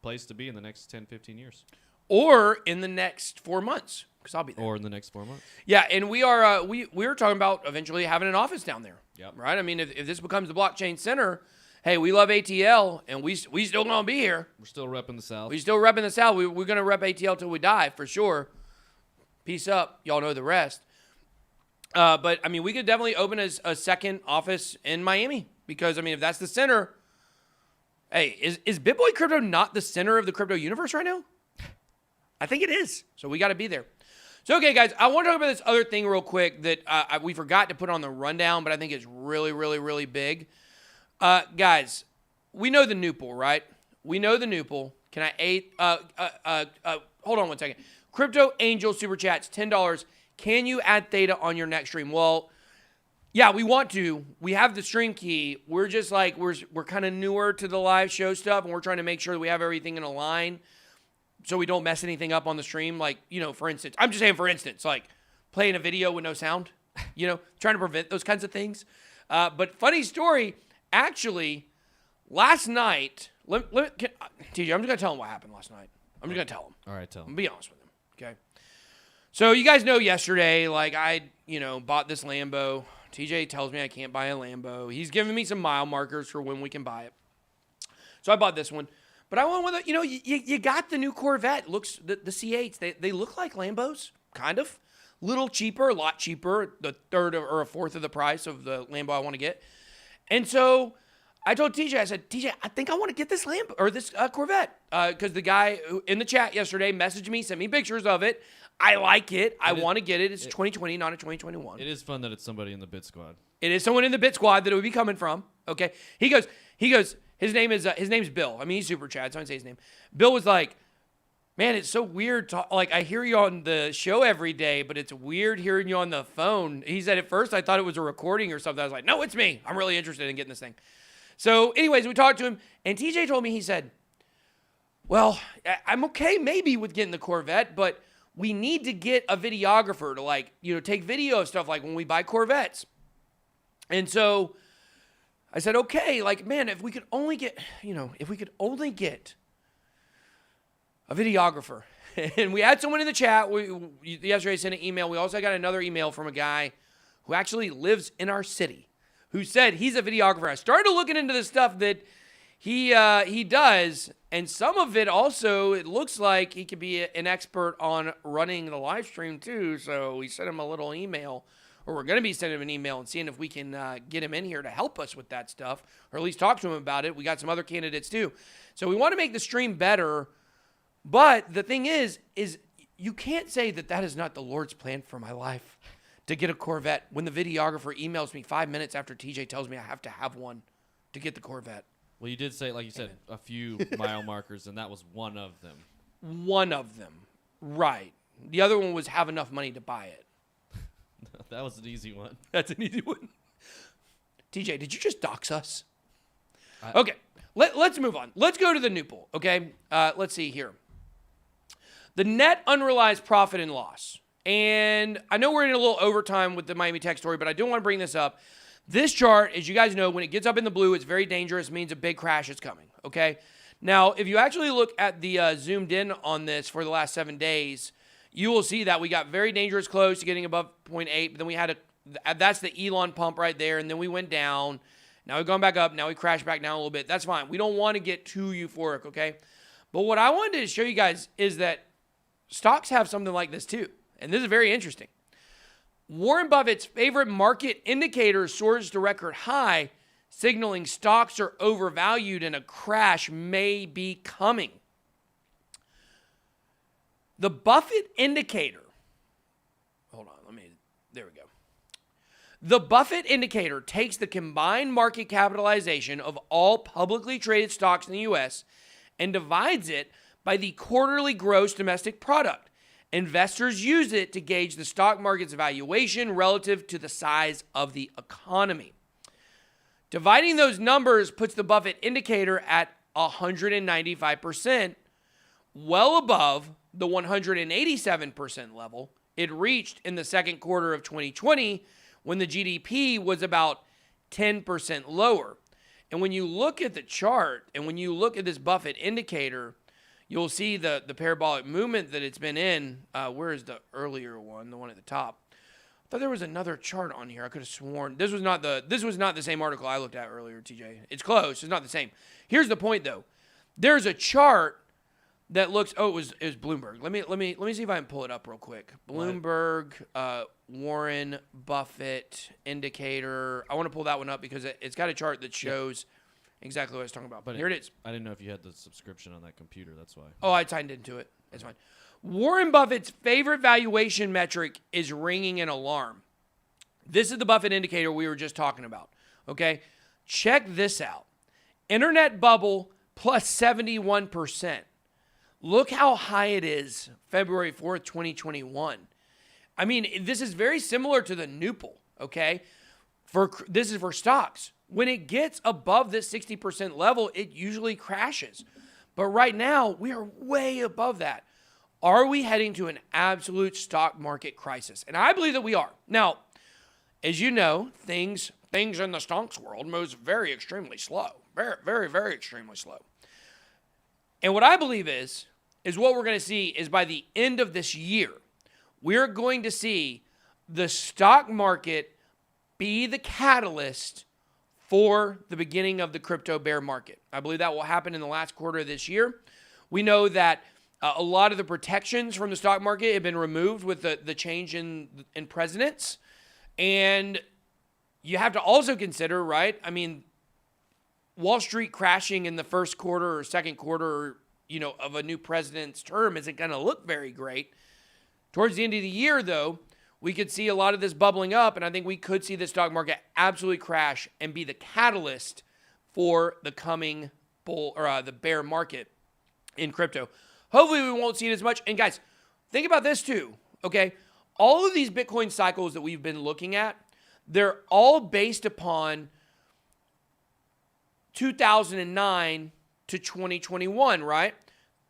place to be in the next 10, 15 years. Or in the next 4 months, because I'll be there. Or in the next 4 months. Yeah, and we are we were talking about eventually having an office down there. Yep. Right? I mean, if this becomes the blockchain center, hey, we love ATL, and we still going to be here. We're still repping the South. We still repping the South. We're going to rep ATL till we die, for sure. Peace up. Y'all know the rest. But, I mean, we could definitely open a second office in Miami because, I mean, if that's the center, hey, is BitBoy Crypto not the center of the crypto universe right now? I think it is. So we got to be there. So, okay, guys, I want to talk about this other thing real quick that we forgot to put on the rundown, but I think it's really, really, really big. Guys, we know the Nupal, right? We know the Nupal. Can I hold on one second. Crypto Angel Super Chats, $10. Can you add theta on your next stream? Well, yeah, we want to. We have the stream key. We're just like, we're kind of newer to the live show stuff, and we're trying to make sure that we have everything in a line so we don't mess anything up on the stream. Like, for instance, I'm just saying, for instance, like playing a video with no sound, trying to prevent those kinds of things. But funny story, actually, last night, TJ, I'm just going to tell him what happened last night. I'm just going to tell him. All right, tell him. I'm going to be honest with him, okay? So you guys know yesterday, like I, bought this Lambo. TJ tells me I can't buy a Lambo. He's giving me some mile markers for when we can buy it. So I bought this one. But I went with it. You got the new Corvette. The C8s. They look like Lambos, kind of. Little cheaper, a lot cheaper, the third or a fourth of the price of the Lambo I want to get. And so I told TJ, I said, TJ, I think I want to get this Lambo or this Corvette because the guy in the chat yesterday messaged me, sent me pictures of it. I like it. I want to get it. It's 2020, not a 2021. It is fun that it's somebody in the BitSquad. It is someone in the BitSquad that it would be coming from. Okay. He goes. His name's Bill. I mean, he's super chat, so I don't say his name. Bill was like, man, it's so weird. Like, I hear you on the show every day, but it's weird hearing you on the phone. He said, at first, I thought it was a recording or something. I was like, no, it's me. I'm really interested in getting this thing. So, anyways, we talked to him, and TJ told me, he said, well, I'm okay maybe with getting the Corvette, but we need to get a videographer to, take video of stuff like when we buy Corvettes. And so I said, okay, man, if we could only get a videographer. And we had someone in the chat. Yesterday sent an email. We also got another email from a guy who actually lives in our city who said he's a videographer. I started looking into the stuff that he does, and some of it also, it looks like he could be an expert on running the live stream too. So we sent him a little email. Or we're going to be sending him an email and seeing if we can get him in here to help us with that stuff, or at least talk to him about it. We got some other candidates too. So we want to make the stream better, but the thing is you can't say that is not the Lord's plan for my life, to get a Corvette, when the videographer emails me 5 minutes after TJ tells me I have to have one to get the Corvette. Well, you did say, like you said, a few mile markers, and that was one of them. One of them, right. The other one was have enough money to buy it. That was an easy one. That's an easy one. TJ, did you just dox us? Okay, let's move on. Let's go to the Nupal, okay? Let's see here. The net unrealized profit and loss. And I know we're in a little overtime with the Miami Tech story, but I do want to bring this up. This chart, as you guys know, when it gets up in the blue, it's very dangerous. It means a big crash is coming, okay? Now, if you actually look at the zoomed in on this for the last 7 days, you will see that we got very dangerous close to getting above 0.8, but then we had that's the Elon pump right there, and then we went down. Now we've gone back up. Now we crashed back down a little bit. That's fine. We don't want to get too euphoric, okay? But what I wanted to show you guys is that stocks have something like this too, and this is very interesting. Warren Buffett's favorite market indicator soars to record high, signaling stocks are overvalued and a crash may be coming. The Buffett indicator, there we go. The Buffett indicator takes the combined market capitalization of all publicly traded stocks in the U.S. and divides it by the quarterly gross domestic product. Investors use it to gauge the stock market's valuation relative to the size of the economy. Dividing those numbers puts the Buffett indicator at 195%, well above the 187% level it reached in the second quarter of 2020 when the GDP was about 10% lower. And when you look at the chart and when you look at this Buffett indicator, you'll see the parabolic movement that it's been in. Where is the earlier one, the one at the top? I thought there was another chart on here. I could have sworn this was not the same article I looked at earlier, TJ. It's close. It's not the same. Here's the point though. There's a chart that looks. Oh, it was Bloomberg. Let me see if I can pull it up real quick. Bloomberg, Warren Buffett indicator. I want to pull that one up because it's got a chart that shows exactly what I was talking about. But Here it is. I didn't know if you had the subscription on that computer. That's why. Oh, I signed into it. It's fine. Warren Buffett's favorite valuation metric is ringing an alarm. This is the Buffett indicator we were just talking about. Okay? Check this out. Internet bubble plus 71%. Look how high it is February 4th, 2021. I mean, this is very similar to the Nupal, okay? This is for stocks. When it gets above this 60% level, it usually crashes. But right now, we are way above that. Are we heading to an absolute stock market crisis? And I believe that we are. Now, as you know, things in the stocks world moves very extremely slow. Very, very, very extremely slow. And what I believe is what we're going to see is by the end of this year, we're going to see the stock market be the catalyst for the beginning of the crypto bear market. I believe that will happen in the last quarter of this year. We know that a lot of the protections from the stock market have been removed with the change in presidents. And you have to also consider, right? I mean, Wall Street crashing in the first quarter or second quarter, of a new president's term isn't going to look very great. Towards the end of the year, though, we could see a lot of this bubbling up, and I think we could see the stock market absolutely crash and be the catalyst for the coming bull or the bear market in crypto. Hopefully, we won't see it as much. And guys, think about this too, okay? All of these Bitcoin cycles that we've been looking at, they're all based upon 2009 to 2021, right?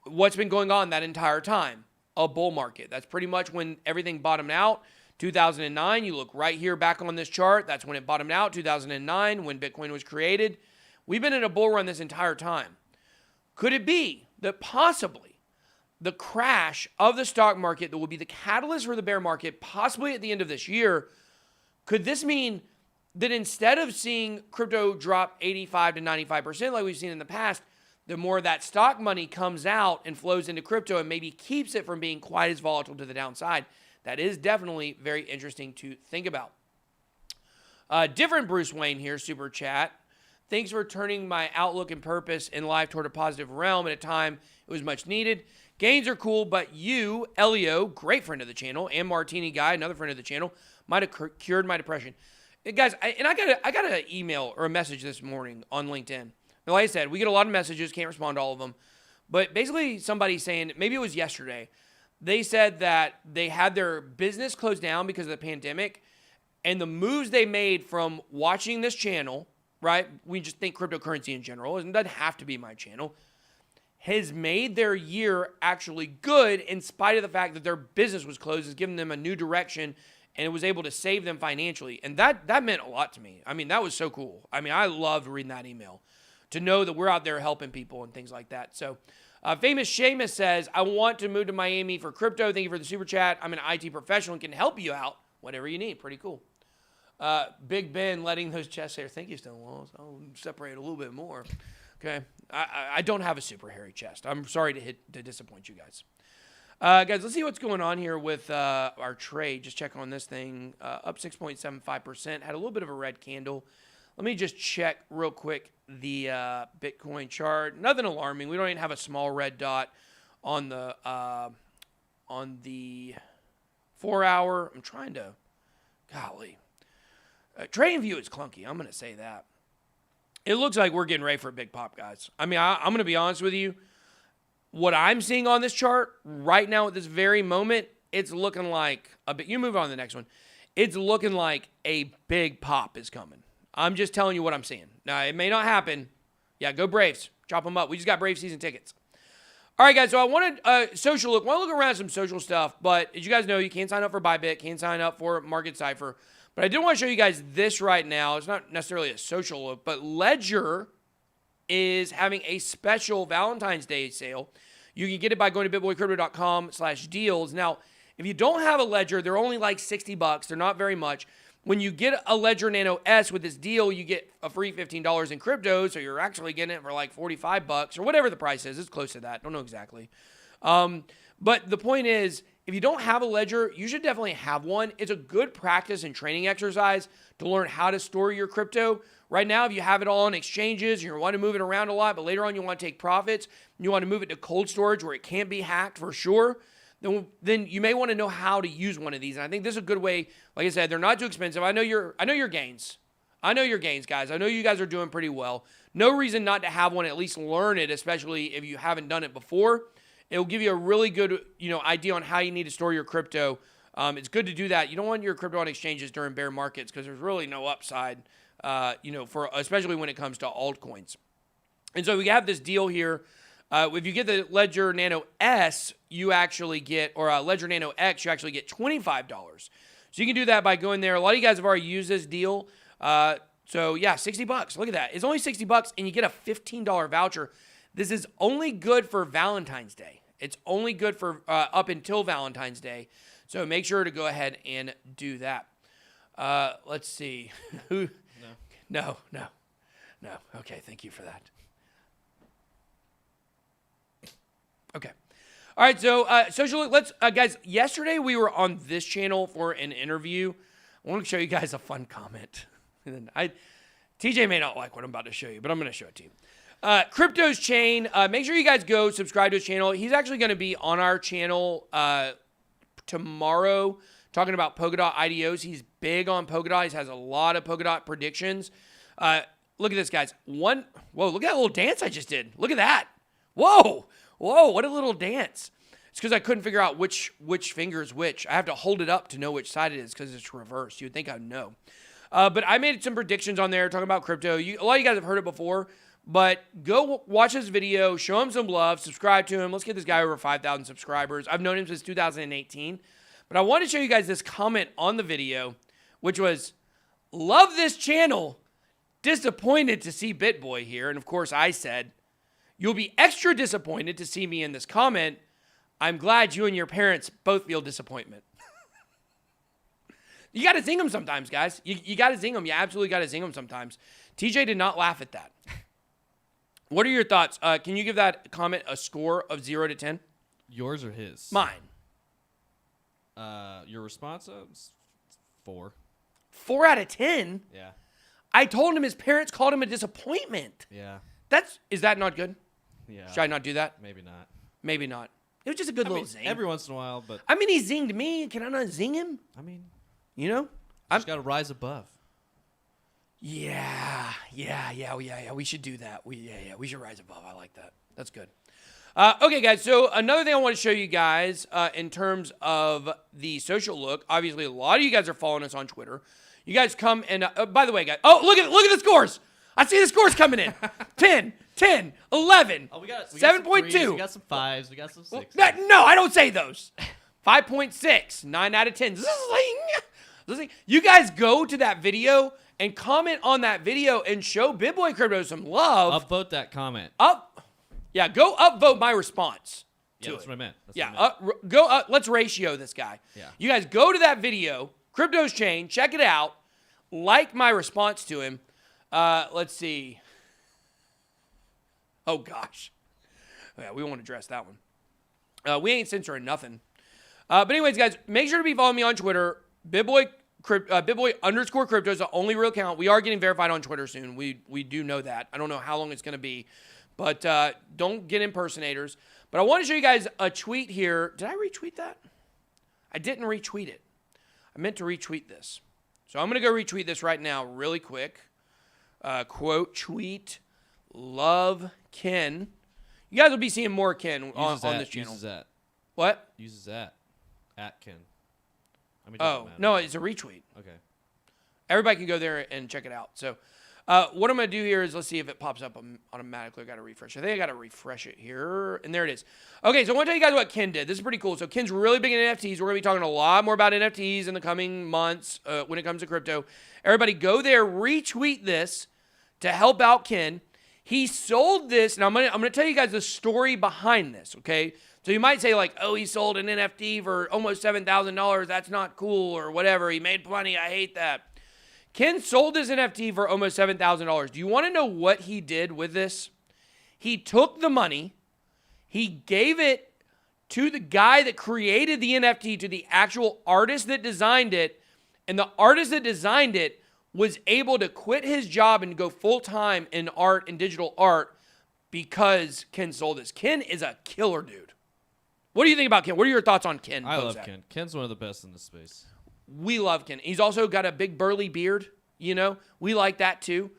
What's been going on that entire time? A bull market. That's pretty much when everything bottomed out. 2009, you look right here back on this chart. That's when it bottomed out. 2009, when Bitcoin was created. We've been in a bull run this entire time. Could it be that possibly the crash of the stock market that will be the catalyst for the bear market, possibly at the end of this year, could this mean that instead of seeing crypto drop 85 to 95% like we've seen in the past, the more that stock money comes out and flows into crypto and maybe keeps it from being quite as volatile to the downside? That is definitely very interesting to think about. Different Bruce Wayne here, super chat. Thanks for turning my outlook and purpose in life toward a positive realm at a time it was much needed. Gains are cool, but you, Elio, great friend of the channel, and Martini Guy, another friend of the channel, might have cured my depression. Guys, I got an email or a message this morning on LinkedIn. Now, like I said, we get a lot of messages, can't respond to all of them. But basically somebody saying, maybe it was yesterday, they said that they had their business closed down because of the pandemic, and the moves they made from watching this channel, right? We just think cryptocurrency in general, it doesn't have to be my channel, has made their year actually good in spite of the fact that their business was closed, has given them a new direction, and it was able to save them financially. And that meant a lot to me. I mean, that was so cool. I mean, I loved reading that email to know that we're out there helping people and things like that. So Famous Seamus says, I want to move to Miami for crypto. Thank you for the super chat. I'm an IT professional and can help you out. Whatever you need. Pretty cool. Big Ben letting those chests there. Thank you, Stonewalls. I'll separate a little bit more. Okay. I don't have a super hairy chest. I'm sorry to disappoint you guys. Guys, let's see what's going on here with our trade. Just check on this thing. Up 6.75%. Had a little bit of a red candle. Let me just check real quick the Bitcoin chart. Nothing alarming. We don't even have a small red dot on the 4 hour. I'm trying to, golly. Trading view is clunky. I'm going to say that. It looks like we're getting ready for a big pop, guys. I mean, I'm going to be honest with you. What I'm seeing on this chart right now at this very moment, it's looking like a bit. You move on to the next one. It's looking like a big pop is coming. I'm just telling you what I'm seeing. Now, it may not happen. Yeah, go Braves. Chop them up. We just got Brave season tickets. All right, guys, so I wanted social look. I want to look around some social stuff, but as you guys know, you can't sign up for Bybit, can't sign up for Market Cypher. But I did want to show you guys this right now. It's not necessarily a social look, but Ledger is having a special Valentine's Day sale. You can get it by going to bitboycrypto.com/deals. Now, if you don't have a Ledger, they're only like $60. They're not very much. When you get a Ledger Nano S with this deal, you get a free $15 in crypto, so you're actually getting it for like $45 or whatever the price is. It's close to that. Don't know exactly. But the point is if you don't have a ledger, you should definitely have one. It's a good practice and training exercise to learn how to store your crypto. Right now, if you have it all on exchanges, you want to move it around a lot, but later on you want to take profits, you want to move it to cold storage where it can't be hacked for sure, then you may want to know how to use one of these. And I think this is a good way. Like I said, they're not too expensive. I know your gains. I know your gains, guys. I know you guys are doing pretty well. No reason not to have one, at least learn it, especially if you haven't done it before. It will give you a really good, idea on how you need to store your crypto. It's good to do that. You don't want your crypto on exchanges during bear markets because there's really no upside, for especially when it comes to altcoins. And so we have this deal here. If you get the Ledger Nano S, you actually get, or Ledger Nano X, you actually get $25. So you can do that by going there. A lot of you guys have already used this deal. So yeah, $60. Look at that. It's only $60 and you get a $15 voucher. This is only good for Valentine's Day. It's only good for up until Valentine's Day. So make sure to go ahead and do that. Let's see. No. Okay, thank you for that. Okay. All right, so let's guys, yesterday we were on this channel for an interview. I want to show you guys a fun comment. And then TJ may not like what I'm about to show you, but I'm going to show it to you. Crypto's Chain. Make sure you guys go subscribe to his channel. He's actually going to be on our channel tomorrow talking about Polkadot IDOs. He's big on Polkadot. He has a lot of Polkadot predictions. Look at this, guys. Whoa, look at that little dance I just did. Look at that. Whoa, what a little dance. It's because I couldn't figure out which finger is which. I have to hold it up to know which side it is because it's reversed. You would think I'd know. But I made some predictions on there talking about crypto. A lot of you guys have heard it before, but go watch this video, show him some love, subscribe to him. Let's get this guy over 5,000 subscribers. I've known him since 2018. But I want to show you guys this comment on the video, which was, love this channel, disappointed to see BitBoy here. And of course I said, you'll be extra disappointed to see me in this comment. I'm glad you and your parents both feel disappointment. You got to zing them sometimes, guys. You got to zing them. You absolutely got to zing them sometimes. TJ did not laugh at that. What are your thoughts? Can you give that comment a score of 0 to 10? Yours or his? Mine. Your response? 4. 4 out of 10? Yeah. I told him his parents called him a disappointment. Yeah. Is that not good? Yeah. Should I not do that? Maybe not. Maybe not. It was just a good little zing. Every once in a while, but... I mean, he zinged me. Can I not zing him? I mean... You know? Just got to rise above. Yeah. We should do that. We should rise above. I like that. That's good. Okay, guys. So another thing I want to show you guys in terms of the social look. Obviously, a lot of you guys are following us on Twitter. You guys come and by the way, guys. Oh, look at the scores. I see the scores coming in. 10, 11. Oh, we got 7.2. We got some 5s. We got some 6s. No, I don't say those. 5.6. 9 out of 10. Zing. You guys go to that video and comment on that video and show BitBoy Crypto some love. Upvote that comment. Go upvote my response. That's what I meant. Let's ratio this guy. Yeah. You guys go to that video, Crypto's Chain, check it out, like my response to him. Let's see. Oh gosh. Yeah, we won't address that one. We ain't censoring nothing. But anyways, guys, make sure to be following me on Twitter. BitBoy _crypto is the only real account. We are getting verified on Twitter soon. We do know that. I don't know how long it's going to be, but don't get impersonators. But I want to show you guys a tweet here. Did I retweet that? I didn't retweet it. I meant to retweet this. So I'm going to go retweet this right now really quick. Quote, tweet, love Ken. You guys will be seeing more Ken on this channel. Uses that. What? Uses that. At Ken. No, it's a retweet. Okay. Everybody can go there and check it out. So what I'm going to do here is let's see if it pops up automatically. I got to refresh. I think I got to refresh it here. And there it is. Okay, so I want to tell you guys what Ken did. This is pretty cool. So Ken's really big in NFTs. We're going to be talking a lot more about NFTs in the coming months when it comes to crypto. Everybody go there, retweet this to help out Ken. He sold this, and I'm gonna tell you guys the story behind this, okay? So you might say like, oh, he sold an NFT for almost $7,000. That's not cool or whatever. He made plenty. I hate that. Ken sold his NFT for almost $7,000. Do you want to know what he did with this? He took the money. He gave it to the guy that created the NFT, to the actual artist that designed it. And the artist that designed it was able to quit his job and go full-time in art and digital art because Ken sold this. Ken is a killer dude. What do you think about Ken? What are your thoughts on Ken? I love Ken. Ken's one of the best in the space. We love Ken. He's also got a big burly beard. You know, we like that too.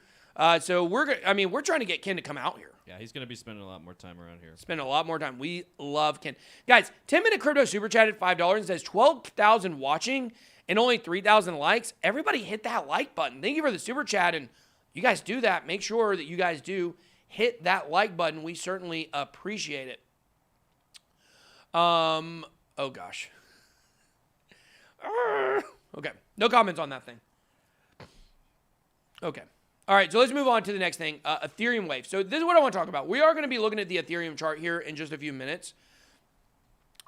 So we're trying to get Ken to come out here. Yeah, he's going to be spending a lot more time around here. Spend a lot more time. We love Ken. Guys, 10-minute crypto super chat at $5 and says 12,000 watching and only 3,000 likes. Everybody hit that like button. Thank you for the super chat. And you guys do that. Make sure that you guys do hit that like button. We certainly appreciate it. Oh gosh. Okay. No comments on that thing. Okay. All right, so let's move on to the next thing, Ethereum Wave. So this is what I want to talk about. We are going to be looking at the Ethereum chart here in just a few minutes.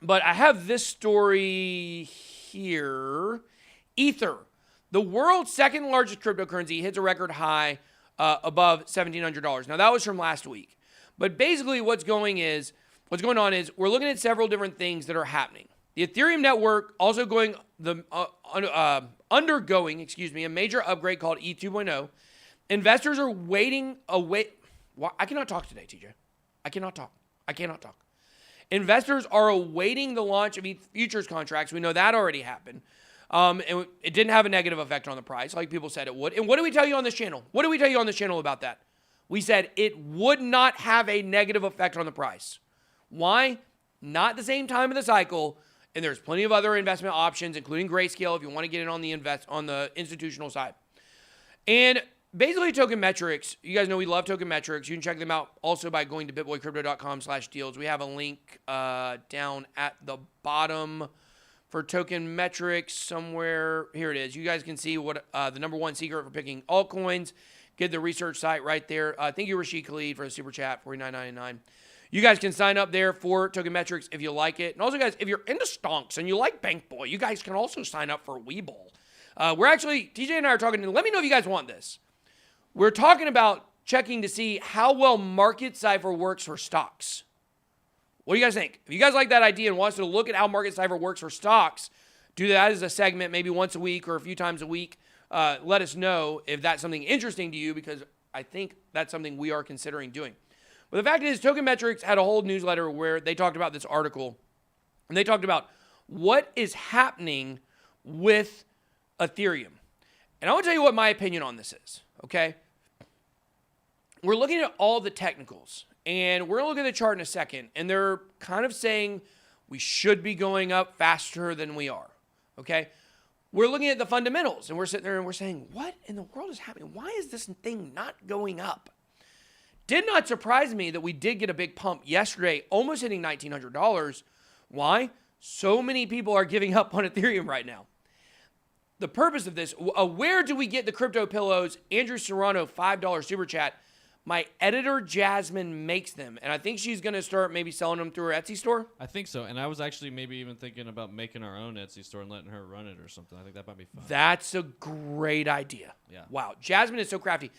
But I have this story here. Ether, the world's second largest cryptocurrency, hits a record high above $1,700. Now, that was from last week. But basically what's going on is we're looking at several different things that are happening. The Ethereum network also undergoing a major upgrade called E2.0. Investors are I cannot talk today, TJ. I cannot talk. Investors are awaiting the launch of futures contracts. We know that already happened. And it didn't have a negative effect on the price like people said it would. And what did we tell you on this channel? What did we tell you on this channel about that? We said it would not have a negative effect on the price. Why? Not the same time of the cycle. And there's plenty of other investment options, including Grayscale, if you want to get in on the institutional side. And basically, Token Metrics, you guys know we love Token Metrics. You can check them out also by going to bitboycrypto.com/deals. We have a link down at the bottom for Token Metrics somewhere. Here it is. You guys can see what the number one secret for picking altcoins. Get the research site right there. Thank you, Rashid Khalid, for the super chat, $49.99. You guys can sign up there for Token Metrics if you like it. And also, guys, if you're into stonks and you like Bank Boy, you guys can also sign up for Webull. TJ and I are talking, let me know if you guys want this. We're talking about checking to see how well Market Cipher works for stocks. What do you guys think? If you guys like that idea and want us to look at how Market Cipher works for stocks, do that as a segment maybe once a week or a few times a week. Let us know if that's something interesting to you, because I think that's something we are considering doing. But the fact is, Token Metrics had a whole newsletter where they talked about this article, and they talked about what is happening with Ethereum. And I want to tell you what my opinion on this is, okay? We're looking at all the technicals, and we're going to look at the chart in a second, and they're kind of saying we should be going up faster than we are, okay? We're looking at the fundamentals, and we're sitting there and we're saying, what in the world is happening? Why is this thing not going up? Did not surprise me that we did get a big pump yesterday, almost hitting $1,900. Why? So many people are giving up on Ethereum right now. The purpose of this, where do we get the crypto pillows? Andrew Serrano, $5 super chat. My editor, Jasmine, makes them. And I think she's going to start maybe selling them through her Etsy store. I think so. And I was actually maybe even thinking about making our own Etsy store and letting her run it or something. I think that might be fun. That's a great idea. Yeah. Wow. Jasmine is so crafty.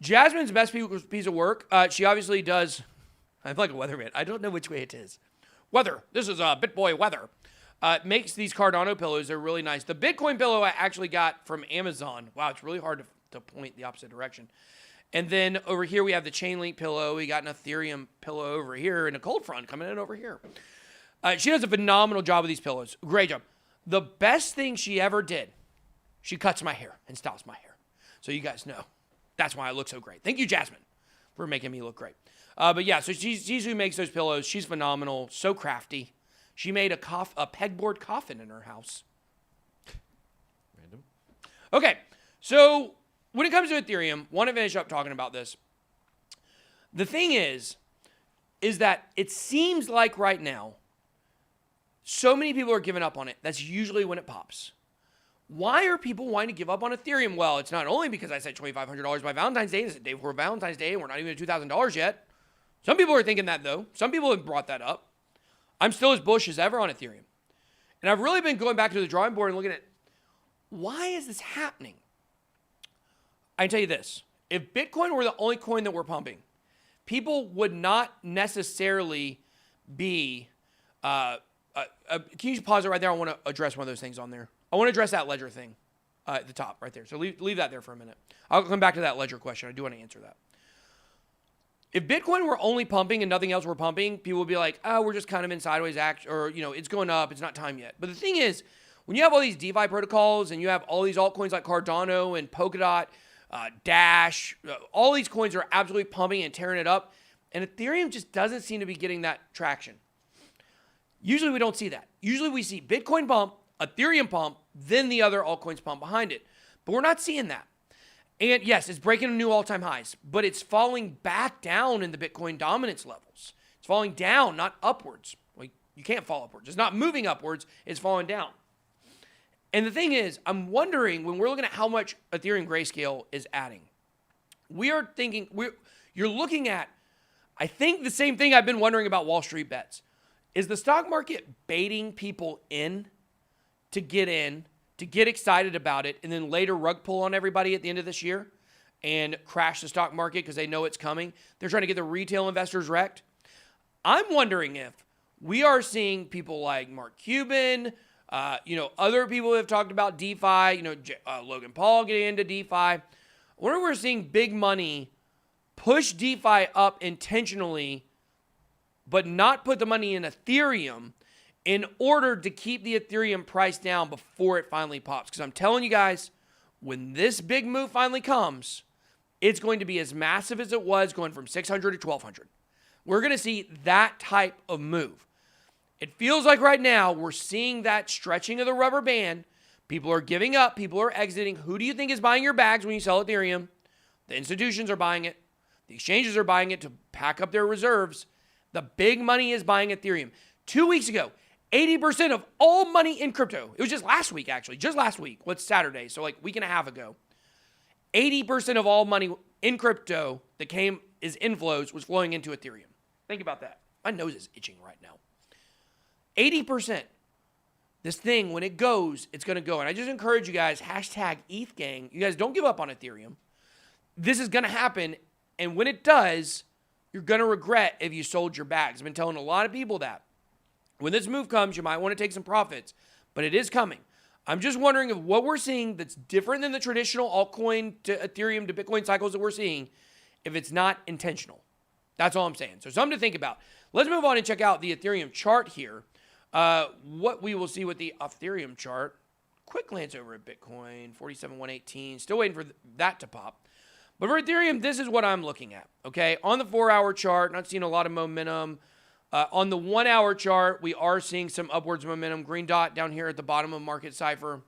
Jasmine's best piece of work, she obviously does, I'm like a weatherman. I don't know which way it is. Weather. This is BitBoy Weather. Makes these Cardano pillows. They're really nice. The Bitcoin pillow I actually got from Amazon. Wow, it's really hard to point the opposite direction. And then over here we have the Chainlink pillow. We got an Ethereum pillow over here and a cold front coming in over here. She does a phenomenal job with these pillows. Great job. The best thing she ever did, she cuts my hair and styles my hair. So you guys know. That's why I look so great. Thank you, Jasmine, for making me look great. But yeah, so she's who makes those pillows. She's phenomenal. So crafty. She made a pegboard coffin in her house. Random. Okay, so when it comes to Ethereum, want to finish up talking about this. The thing is that it seems like right now, so many people are giving up on it. That's usually when it pops. Why are people wanting to give up on Ethereum? Well, it's not only because I said $2,500 by Valentine's Day. It's the day before Valentine's Day, and we're not even at $2,000 yet. Some people are thinking that, though. Some people have brought that up. I'm still as bullish as ever on Ethereum. And I've really been going back to the drawing board and looking at, why is this happening? I can tell you this. If Bitcoin were the only coin that we're pumping, people would not necessarily be Can you pause it right there? I want to address one of those things on there. I want to address that ledger thing at the top right there. So leave that there for a minute. I'll come back to that ledger question. I do want to answer that. If Bitcoin were only pumping and nothing else were pumping, people would be like, oh, we're just kind of in sideways action, or, it's going up. It's not time yet. But the thing is, when you have all these DeFi protocols and you have all these altcoins like Cardano and Polkadot, Dash, all these coins are absolutely pumping and tearing it up. And Ethereum just doesn't seem to be getting that traction. Usually we don't see that. Usually we see Bitcoin pump, Ethereum pump, then the other altcoins pump behind it. But we're not seeing that. And yes, it's breaking new all-time highs, but it's falling back down in the Bitcoin dominance levels. It's falling down, not upwards. Like, you can't fall upwards. It's not moving upwards. It's falling down. And the thing is, I'm wondering, when we're looking at how much Ethereum Grayscale is adding, you're looking at, I think, the same thing I've been wondering about Wall Street bets. Is the stock market baiting people in, to get excited about it, and then later rug pull on everybody at the end of this year and crash the stock market because they know it's coming? They're trying to get the retail investors wrecked. I'm wondering if we are seeing people like Mark Cuban, other people who have talked about DeFi, Logan Paul getting into DeFi. I wonder if we're seeing big money push DeFi up intentionally, but not put the money in Ethereum in order to keep the Ethereum price down before it finally pops. Because I'm telling you guys, when this big move finally comes, it's going to be as massive as it was going from 600 to 1200. We're going to see that type of move. It feels like right now we're seeing that stretching of the rubber band. People are giving up. People are exiting. Who do you think is buying your bags when you sell Ethereum? The institutions are buying it. The exchanges are buying it to pack up their reserves. The big money is buying Ethereum. 2 weeks ago, 80% of all money in crypto, it was just last week actually, what's Saturday, so like a week and a half ago, 80% of all money in crypto that came as inflows was flowing into Ethereum. Think about that. My nose is itching right now. 80%. This thing, when it goes, it's going to go. And I just encourage you guys, #ETHGang, you guys don't give up on Ethereum. This is going to happen, and when it does, you're going to regret if you sold your bags. I've been telling a lot of people that. When this move comes, you might want to take some profits, but it is coming. I'm just wondering if what we're seeing that's different than the traditional altcoin to Ethereum to Bitcoin cycles that we're seeing, if it's not intentional. That's all I'm saying. So something to think about. Let's move on and check out the Ethereum chart here. What we will see with the Ethereum chart. Quick glance over at Bitcoin, 47,118. Still waiting for that to pop. But for Ethereum, this is what I'm looking at. Okay, on the 4-hour chart, not seeing a lot of momentum. On the 1-hour chart, we are seeing some upwards momentum. Green dot down here at the bottom of Market Cipher.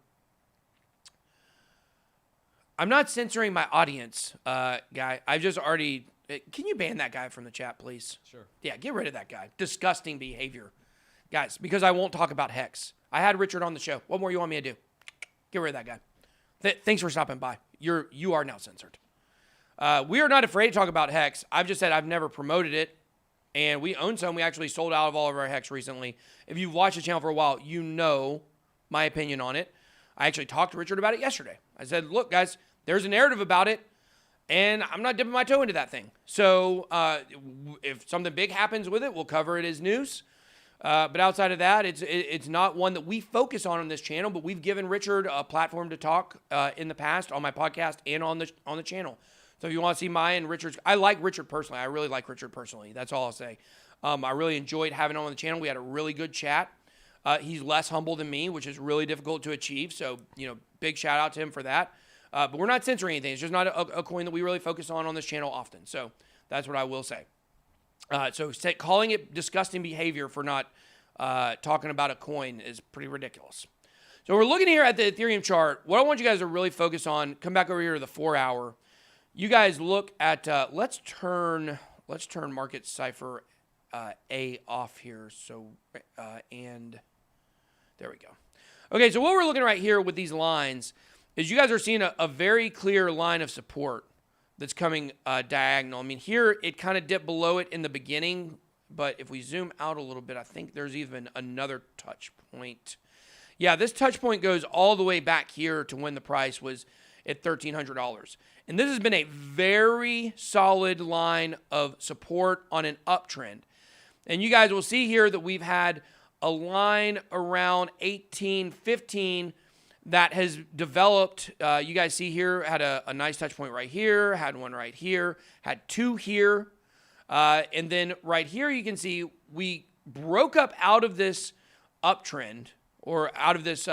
I'm not censoring my audience, guy. I've just already... Can you ban that guy from the chat, please? Sure. Yeah, get rid of that guy. Disgusting behavior. Guys, because I won't talk about Hex. I had Richard on the show. What more you want me to do? Get rid of that guy. Thanks for stopping by. You are now censored. We are not afraid to talk about Hex. I've just said I've never promoted it. And we own some. We actually sold out of all of our Hex recently. If you've watched the channel for a while, you know my opinion on it. I actually talked to Richard about it yesterday. I said, look, guys, there's a narrative about it, and I'm not dipping my toe into that thing. So if something big happens with it, we'll cover it as news. But outside of that, it's not one that we focus on this channel, but we've given Richard a platform to talk in the past on my podcast and on the channel. So if you want to see mine and Richard's, I like Richard personally. I really like Richard personally. That's all I'll say. I really enjoyed having him on the channel. We had a really good chat. He's less humble than me, which is really difficult to achieve. So, big shout out to him for that. But we're not censoring anything. It's just not a coin that we really focus on this channel often. So that's what I will say. So calling it disgusting behavior for not talking about a coin is pretty ridiculous. So we're looking here at the Ethereum chart. What I want you guys to really focus on, come back over here to the 4-hour. You guys look at, let's turn Market Cipher A off here. So, and there we go. Okay, so what we're looking at right here with these lines is you guys are seeing a very clear line of support that's coming diagonal. I mean, here it kind of dipped below it in the beginning, but if we zoom out a little bit, I think there's even another touch point. Yeah, this touch point goes all the way back here to when the price was at $1,300. And this has been a very solid line of support on an uptrend. And you guys will see here that we've had a line around 1815 that has developed. You guys see here, had a nice touch point right here, had one right here, had two here. And then right here, you can see we broke up out of this uptrend or out of this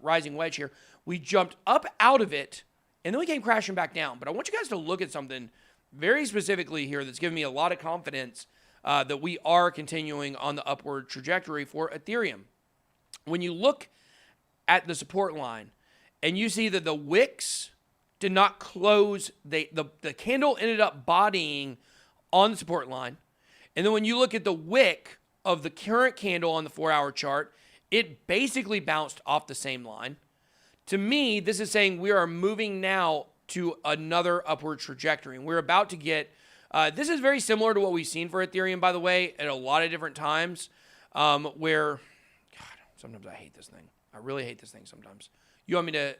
rising wedge here. We jumped up out of it, and then we came crashing back down. But I want you guys to look at something very specifically here that's giving me a lot of confidence that we are continuing on the upward trajectory for Ethereum. When you look at the support line and you see that the wicks did not close, the candle ended up bodying on the support line. And then when you look at the wick of the current candle on the 4-hour chart, it basically bounced off the same line. To me, this is saying we are moving now to another upward trajectory. And we're about to get, this is very similar to what we've seen for Ethereum, by the way, at a lot of different times where, God, sometimes I hate this thing. I really hate this thing sometimes. You want me to,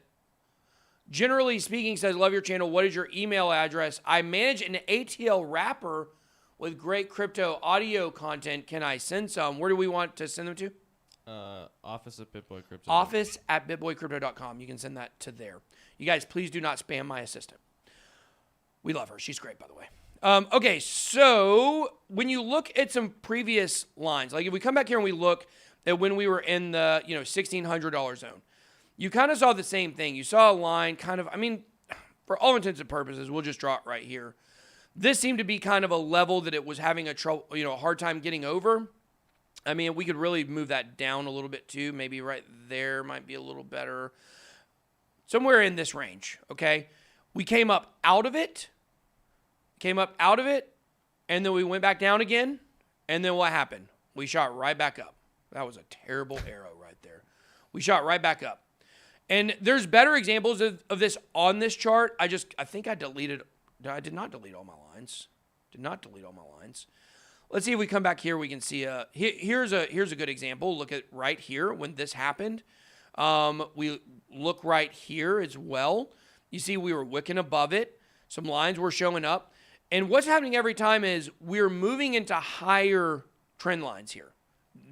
generally speaking, says, love your channel. What is your email address? I manage an ATL wrapper with great crypto audio content. Can I send some? Where do we want to send them to? Office at BitBoyCrypto. Office at bitboycrypto.com. You can send that to there. You guys, please do not spam my assistant. We love her. She's great, by the way. Okay, so when you look at some previous lines, like if we come back here and we look at when we were in the $1,600 zone, you kind of saw the same thing. You saw a line kind of, I mean, for all intents and purposes, we'll just draw it right here. This seemed to be kind of a level that it was having a hard time getting over. I mean, we could really move that down a little bit too. Maybe right there might be a little better. Somewhere in this range, okay? We came up out of it, and then we went back down again, and then what happened? We shot right back up. That was a terrible arrow right there. We shot right back up. And there's better examples of this on this chart. I think I deleted. I did not delete all my lines. Let's see if we come back here. We can see here's a good example. Look at right here when this happened. We look right here as well. You see we were wicking above it. Some lines were showing up. And what's happening every time is we're moving into higher trend lines here.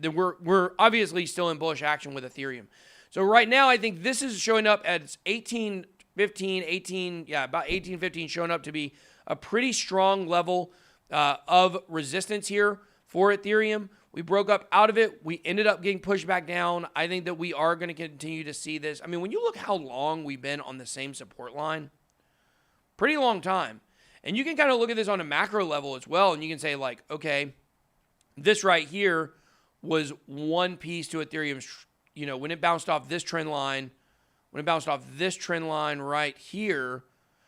We're obviously still in bullish action with Ethereum. So right now, I think this is showing up as 1815 showing up to be a pretty strong level of resistance here for Ethereum. We broke up out of it. We ended up getting pushed back down. I think that we are going to continue to see this. I mean, when you look how long we've been on the same support line, pretty long time. And you can kind of look at this on a macro level as well, and you can say like, okay, this right here was one piece to Ethereum's, when it bounced off this trend line, right here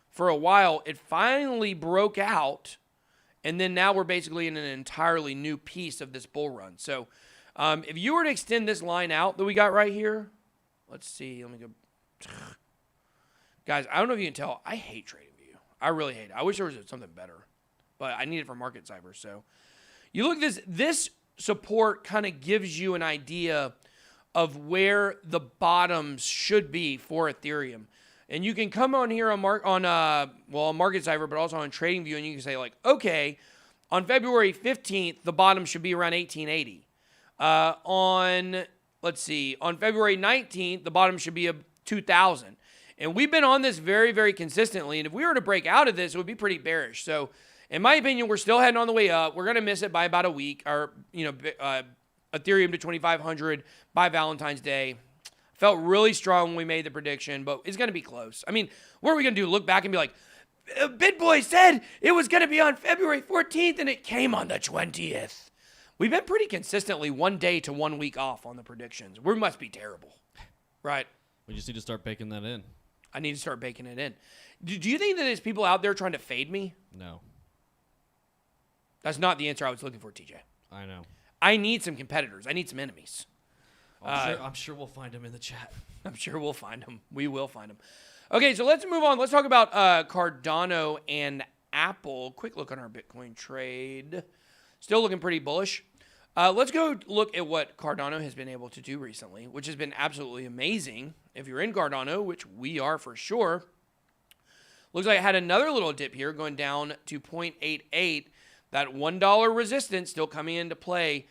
for a while, it finally broke out. And then now we're basically in an entirely new piece of this bull run. So if you were to extend this line out that we got right here, let's see. Let me go. Guys, I don't know if you can tell. I hate TradingView. I really hate it. I wish there was something better. But I need it for Market Cyber. So you look at this support kind of gives you an idea of where the bottoms should be for Ethereum. And you can come on here on Market Cyber, but also on TradingView, and you can say like, okay, on February 15th, the bottom should be around 1880. On February 19th, the bottom should be 2000. And we've been on this very, very consistently. And if we were to break out of this, it would be pretty bearish. So in my opinion, we're still heading on the way up. We're going to miss it by about a week, or, Ethereum to 2,500 by Valentine's Day. Felt really strong when we made the prediction, but it's going to be close. I mean, what are we going to do? Look back and be like, BitBoy said it was going to be on February 14th, and it came on the 20th. We've been pretty consistently 1 day to 1 week off on the predictions. We must be terrible, right? We just need to start baking that in. I need to start baking it in. Do you think that there's people out there trying to fade me? No. That's not the answer I was looking for, TJ. I know. I need some competitors. I need some enemies. I'm sure we'll find them in the chat. I'm sure we'll find them. We will find them. Okay, so let's move on. Let's talk about Cardano and Apple. Quick look on our Bitcoin trade. Still looking pretty bullish. Let's go look at what Cardano has been able to do recently, which has been absolutely amazing. If you're in Cardano, which we are for sure, looks like it had another little dip here going down to 0.88. That $1 resistance still coming into play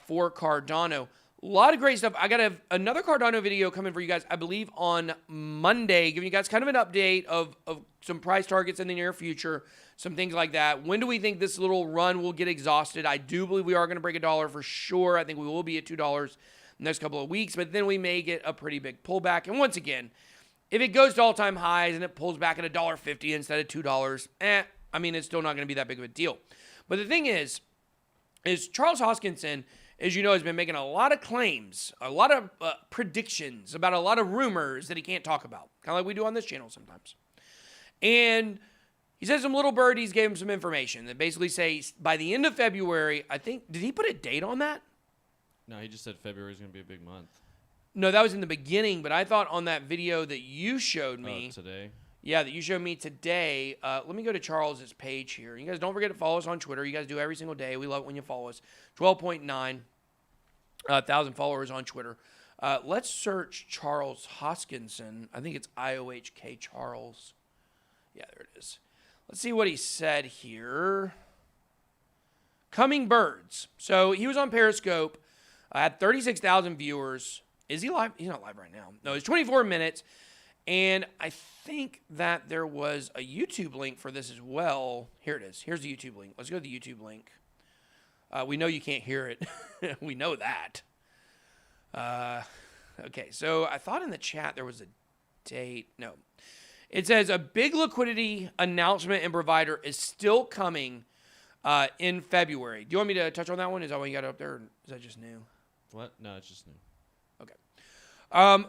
for Cardano. A lot of great stuff. I got another Cardano video coming for you guys, I believe, on Monday, giving you guys kind of an update of some price targets in the near future, some things like that. When do we think this little run will get exhausted? I do believe we are going to break $1 for sure. I think we will be at $2 in the next couple of weeks, but then we may get a pretty big pullback. And once again, if it goes to all-time highs and it pulls back at $1.50 instead of $2, I mean, it's still not going to be that big of a deal. But the thing is Charles Hoskinson, as you know, has been making a lot of claims, a lot of predictions about a lot of rumors that he can't talk about, kind of like we do on this channel sometimes. And he said some little birdies gave him some information that basically say by the end of February, I think, did he put a date on that? No, he just said February is going to be a big month. No, that was in the beginning, but I thought on that video that you showed me. Today? Yeah, that you showed me today. Let me go to Charles's page here. You guys don't forget to follow us on Twitter. You guys do every single day. We love it when you follow us. 12.9 thousand followers on Twitter. Let's search Charles Hoskinson. I think it's IOHK Charles. Yeah, there it is. Let's see what he said here. Coming birds. So he was on Periscope. Had 36,000 viewers. Is he live? He's not live right now. No, it's 24 minutes. And I think that there was a YouTube link for this as well. Here it is. Here's the YouTube link. Let's go to the YouTube link. We know you can't hear it. We know that. Okay, so I thought in the chat there was a date. No. It says a big liquidity announcement and provider is still coming in February. Do you want me to touch on that one? Is that what you got up there? Or is that just new? What? No, it's just new. Okay.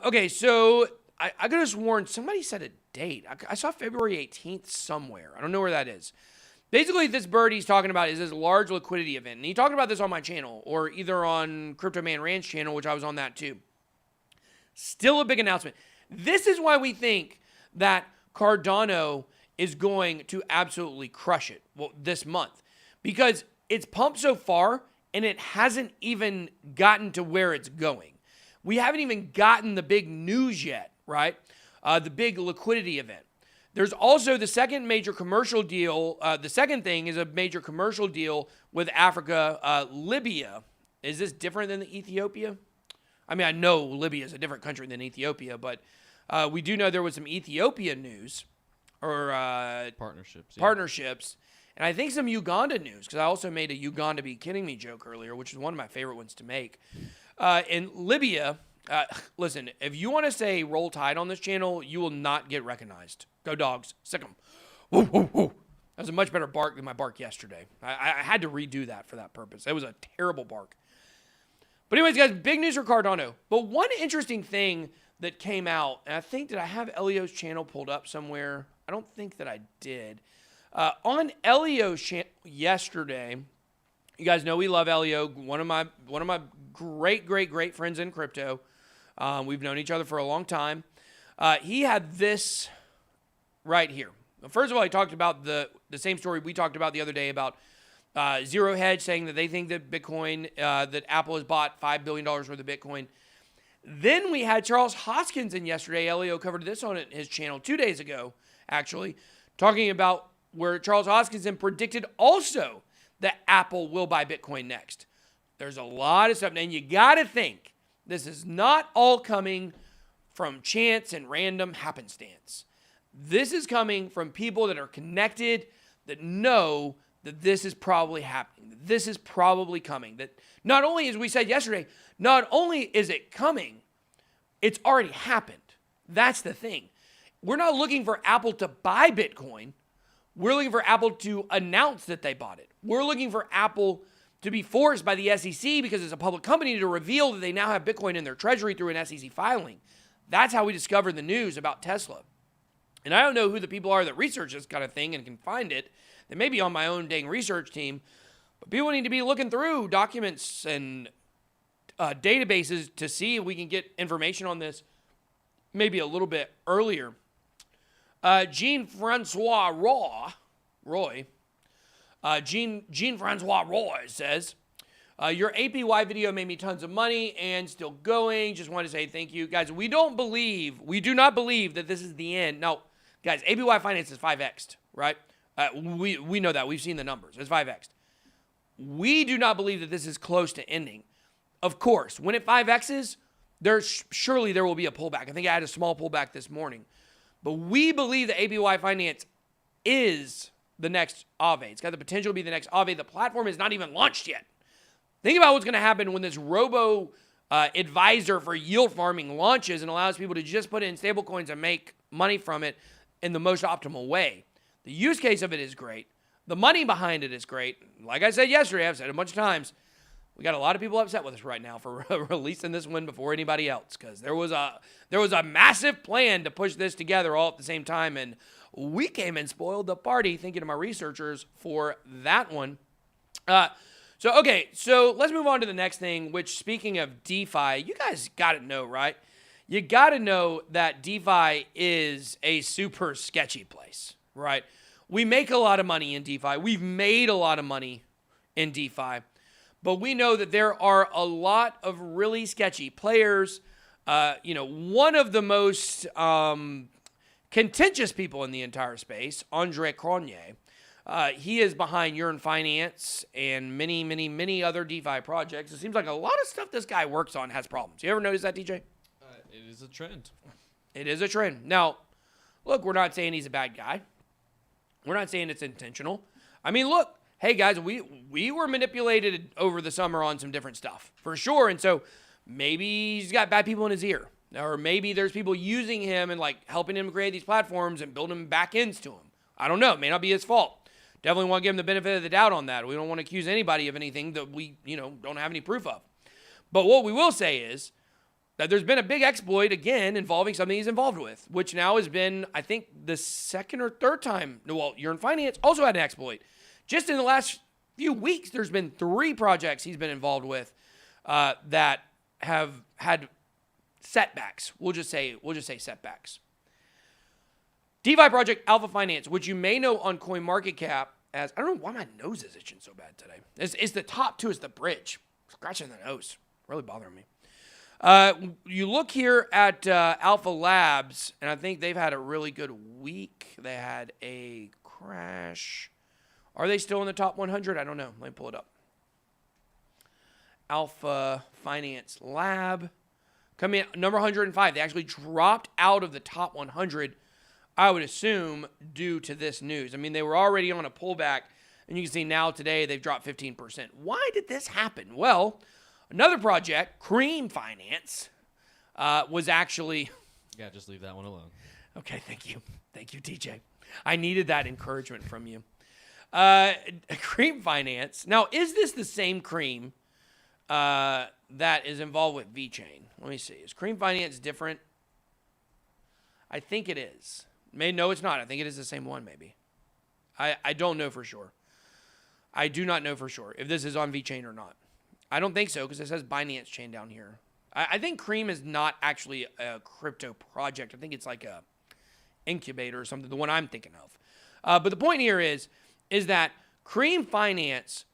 Okay, so I could have sworn somebody said a date. I saw February 18th somewhere. I don't know where that is. Basically, this bird he's talking about is this large liquidity event. And he talked about this on my channel or either on Crypto Man Ranch channel, which I was on that too. Still a big announcement. This is why we think that Cardano is going to absolutely crush it this month. Because it's pumped so far and it hasn't even gotten to where it's going. We haven't even gotten the big news yet, right? The big liquidity event. There's also the second major commercial deal. The second thing is a major commercial deal with Africa, Libya. Is this different than the Ethiopia? I mean, I know Libya is a different country than Ethiopia, but we do know there was some Ethiopia news or partnerships. Yeah. Partnerships. And I think some Uganda news, because I also made a Uganda be kidding me joke earlier, which is one of my favorite ones to make. In Libya, listen, if you want to say roll tide on this channel, you will not get recognized. Go dogs. Sick 'em. Woo, woo, woo. That was a much better bark than my bark yesterday. I had to redo that for that purpose. It was a terrible bark. But anyways, guys, big news for Cardano. But one interesting thing that came out, and I think, did I have Elio's channel pulled up somewhere? I don't think that I did. On Elio's channel yesterday, you guys know we love Elio, one of my great friends in crypto. We've known each other for a long time. He had this right here. First of all, he talked about the same story we talked about the other day about Zero Hedge saying that they think that Bitcoin, that Apple has bought $5 billion worth of Bitcoin. Then we had Charles Hoskinson yesterday. Elio covered this on his channel 2 days ago, actually, talking about where Charles Hoskinson predicted also that Apple will buy Bitcoin next. There's a lot of stuff. And you got to think, this is not all coming from chance and random happenstance. This is coming from people that are connected, that know that this is probably happening, that this is probably coming. That not only, as we said yesterday, not only is it coming, it's already happened. That's the thing. We're not looking for Apple to buy Bitcoin. We're looking for Apple to announce that they bought it. We're looking for Apple to be forced by the SEC, because it's a public company, to reveal that they now have Bitcoin in their treasury through an SEC filing. That's how we discovered the news about Tesla. And I don't know who the people are that research this kind of thing and can find it. They may be on my own dang research team. But people need to be looking through documents and databases to see if we can get information on this maybe a little bit earlier. Jean-Francois Roy says, your APY video made me tons of money and still going. Just want to say thank you. Guys, we do not believe that this is the end. No, guys, APY finance is 5x'd, right? We know that. We've seen the numbers. It's 5x'd. We do not believe that this is close to ending. of course, when it 5Xs, surely there will be a pullback. I think I had a small pullback this morning. But we believe that APY Finance is the next Aave. It's got the potential to be the next Aave. The platform is not even launched yet. Think about what's going to happen when this robo advisor for yield farming launches and allows people to just put in stablecoins and make money from it in the most optimal way. The use case of it is great. The money behind it is great. Like I said yesterday, I've said it a bunch of times, we got a lot of people upset with us right now for releasing this one before anybody else, because there was a massive plan to push this together all at the same time, and we came and spoiled the party, thinking of my researchers for that one. So let's move on to the next thing, which, speaking of DeFi, you guys got to know, right? You got to know that DeFi is a super sketchy place, right? We make a lot of money in DeFi. We've made a lot of money in DeFi. But we know that there are a lot of really sketchy players. One of the most contentious people in the entire space, Andre Cronje, he is behind Yearn Finance and many, many, many other DeFi projects. It seems like a lot of stuff this guy works on has problems. You ever notice that, DJ? It is a trend. It is a trend. Now, look, we're not saying he's a bad guy. We're not saying it's intentional. I mean, look, hey, guys, we were manipulated over the summer on some different stuff, for sure. And so maybe he's got bad people in his ear. Or maybe there's people using him and, like, helping him create these platforms and building back ends to him. I don't know. It may not be his fault. Definitely want to give him the benefit of the doubt on that. We don't want to accuse anybody of anything that we, don't have any proof of. But what we will say is that there's been a big exploit, again, involving something he's involved with, which now has been, I think, the second or third time. Well, Yearn Finance also had an exploit. Just in the last few weeks, there's been 3 projects he's been involved with that have had setbacks. We'll just say setbacks. DeFi project Alpha Finance, which you may know on CoinMarketCap as, I don't know why my nose is itching so bad today. It's the top too, it's the bridge. Scratching the nose. Really bothering me. You look here at Alpha Labs, and I think they've had a really good week. They had a crash. Are they still in the top 100? I don't know. Let me pull it up. Alpha Finance Lab. Come in number 105. They actually dropped out of the top 100, I would assume, due to this news. I mean, they were already on a pullback, and you can see now today they've dropped 15%. Why did this happen? Well, another project, Cream Finance, was actually... Yeah, just leave that one alone. Okay, thank you. Thank you, DJ. I needed that encouragement from you. Cream Finance. Now, is this the same Cream that is involved with VeChain? Let me see. Is Cream Finance different? I think it is. No, it's not. I think it is the same one, maybe. I don't know for sure. I do not know for sure if this is on VeChain or not. I don't think so, because it says Binance Chain down here. I think Cream is not actually a crypto project. I think it's like a incubator or something, the one I'm thinking of. But the point here is that Cream Finance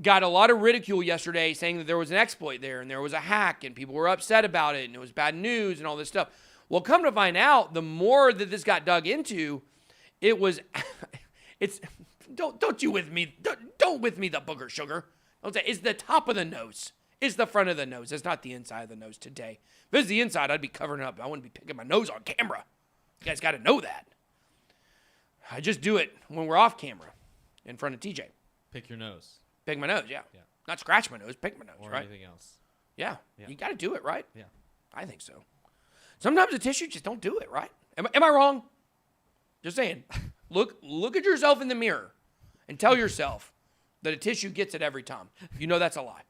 got a lot of ridicule yesterday, saying that there was an exploit there and there was a hack and people were upset about it and it was bad news and all this stuff. Well, come to find out, the more that this got dug into, it was, don't you with me, don't with me the booger sugar. Don't say, it's the top of the nose. It's the front of the nose. It's not the inside of the nose today. If it was the inside, I'd be covering it up. I wouldn't be picking my nose on camera. You guys got to know that. I just do it when we're off camera in front of TJ. Pick your nose. Pick my nose, yeah. Not scratch my nose, pick my nose, or right? anything else. Yeah. You got to do it, right? Yeah. I think so. Sometimes the tissue just don't do it, right? Am I wrong? Just saying. Look at yourself in the mirror and tell yourself that a tissue gets it every time. You know that's a lie.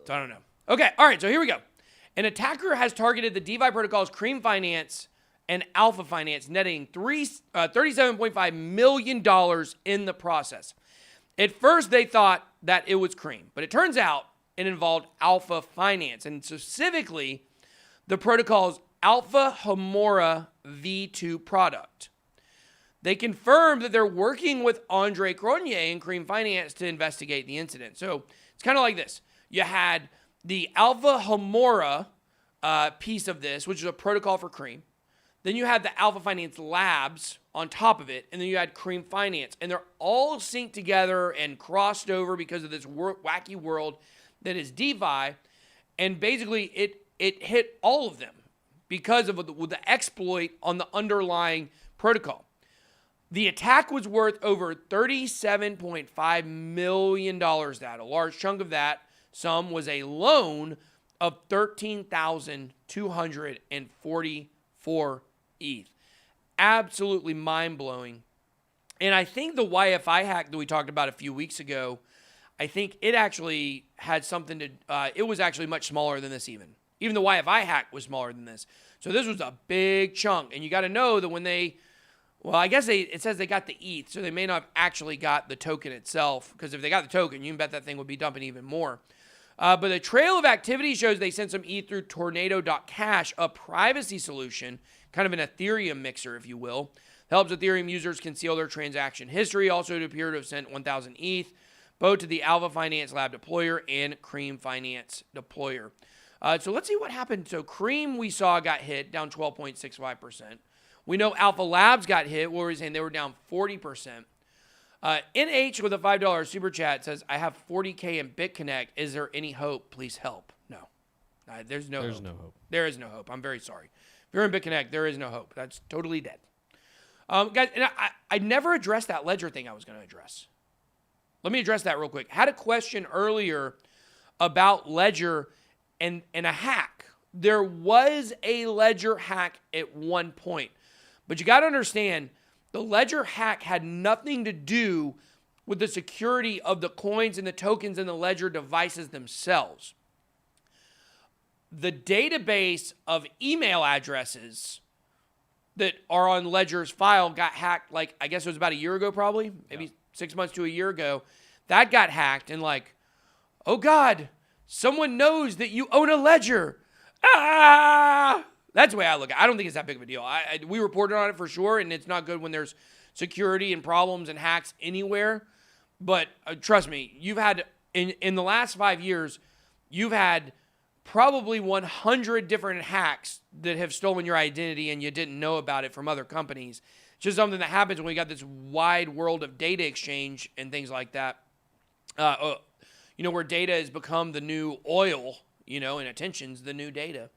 So I don't know. Okay, all right, so here we go. An attacker has targeted the DeFi protocols Cream Finance and Alpha Finance, netting $37.5 million in the process. At first, they thought that it was Cream, but it turns out it involved Alpha Finance, and specifically the protocol's Alpha Homura V2 product. They confirmed that they're working with Andre Cronje and Cream Finance to investigate the incident. So it's kind of like this. You had the Alpha Homura piece of this, which is a protocol for Cream. Then you had the Alpha Finance Labs on top of it, and then you had Cream Finance. And they're all synced together and crossed over because of this wacky world that is DeFi, and basically it hit all of them because of the exploit on the underlying protocol. The attack was worth over $37.5 million. That a large chunk of that sum was a loan of 13,244 ETH. Absolutely mind-blowing. And I think the YFI hack that we talked about a few weeks ago, I think it actually had something to, it was actually much smaller than this even. Even the YFI hack was smaller than this. So this was a big chunk. And you got to know that when they, well, I guess it says they got the ETH, so they may not have actually got the token itself, because if they got the token, you can bet that thing would be dumping even more. But the trail of activity shows they sent some ETH through Tornado.cash, a privacy solution, kind of an Ethereum mixer, if you will. Helps Ethereum users conceal their transaction history. Also, it appeared to have sent 1,000 ETH, both to the Alpha Finance Lab deployer and Cream Finance deployer. So let's see what happened. So Cream, we saw, got hit, down 12.65%. We know Alpha Labs got hit, where we're saying they were down 40%. NH with a $5 super chat says, I have 40K in BitConnect. Is there any hope? Please help. No. There's no hope. There is no hope. I'm very sorry. If you're in BitConnect, there is no hope. That's totally dead. Guys, and I never addressed that ledger thing I was going to address. Let me address that real quick. Had a question earlier about ledger and a hack. There was a ledger hack at one point. But you got to understand, the ledger hack had nothing to do with the security of the coins and the tokens in the ledger devices themselves. The database of email addresses that are on Ledger's file got hacked, like, I guess it was about a year ago, probably, maybe 6 months to a year ago. That got hacked, and like, oh God, someone knows that you own a ledger. Ah! That's the way I look at it. I don't think it's that big of a deal. We reported on it for sure, and it's not good when there's security and problems and hacks anywhere. But trust me, you've had, in the last 5 years, you've had probably 100 different hacks that have stolen your identity and you didn't know about it from other companies. It's just something that happens when we got this wide world of data exchange and things like that. Where data has become the new oil, and attention's the new data.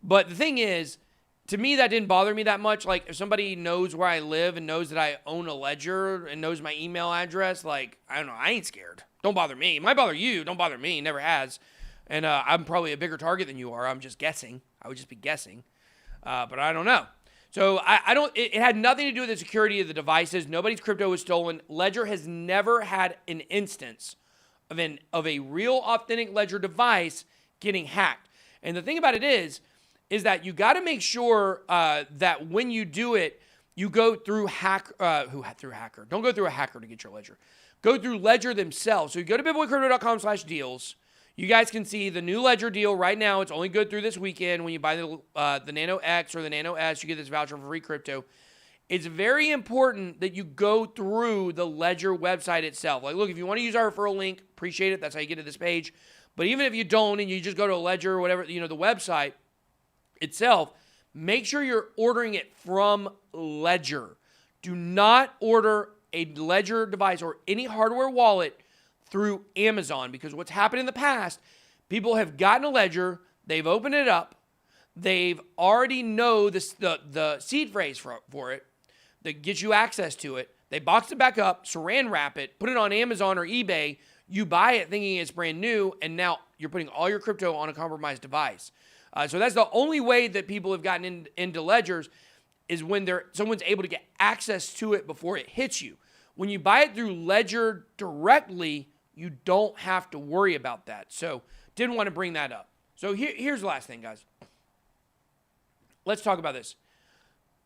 But the thing is, to me, that didn't bother me that much. Like, if somebody knows where I live and knows that I own a ledger and knows my email address, like, I don't know, I ain't scared. Don't bother me. It might bother you. Don't bother me. It never has. And I'm probably a bigger target than you are. I'm just guessing. I would just be guessing. But I don't know. So I don't. It had nothing to do with the security of the devices. Nobody's crypto was stolen. Ledger has never had an instance of a real authentic Ledger device getting hacked. And the thing about it is that you got to make sure that when you do it, you go through hacker. Don't go through a hacker to get your Ledger. Go through Ledger themselves. So you go to bitboycrypto.com/deals. You guys can see the new Ledger deal right now. It's only good through this weekend. When you buy the Nano X or the Nano S, you get this voucher for free crypto. It's very important that you go through the Ledger website itself. Like, look, if you want to use our referral link, appreciate it. That's how you get to this page. But even if you don't and you just go to Ledger or whatever, the website itself, make sure you're ordering it from Ledger. Do not order a Ledger device or any hardware wallet through Amazon, because what's happened in the past, people have gotten a Ledger, they've opened it up, they've already know the seed phrase for it that gets you access to it. They boxed it back up, saran wrap it, put it on Amazon or eBay. You buy it thinking it's brand new, and now you're putting all your crypto on a compromised device. So that's the only way that people have gotten into Ledgers is when someone's able to get access to it before it hits you. When you buy it through Ledger directly, you don't have to worry about that. So didn't want to bring that up. So here's the last thing, guys. Let's talk about this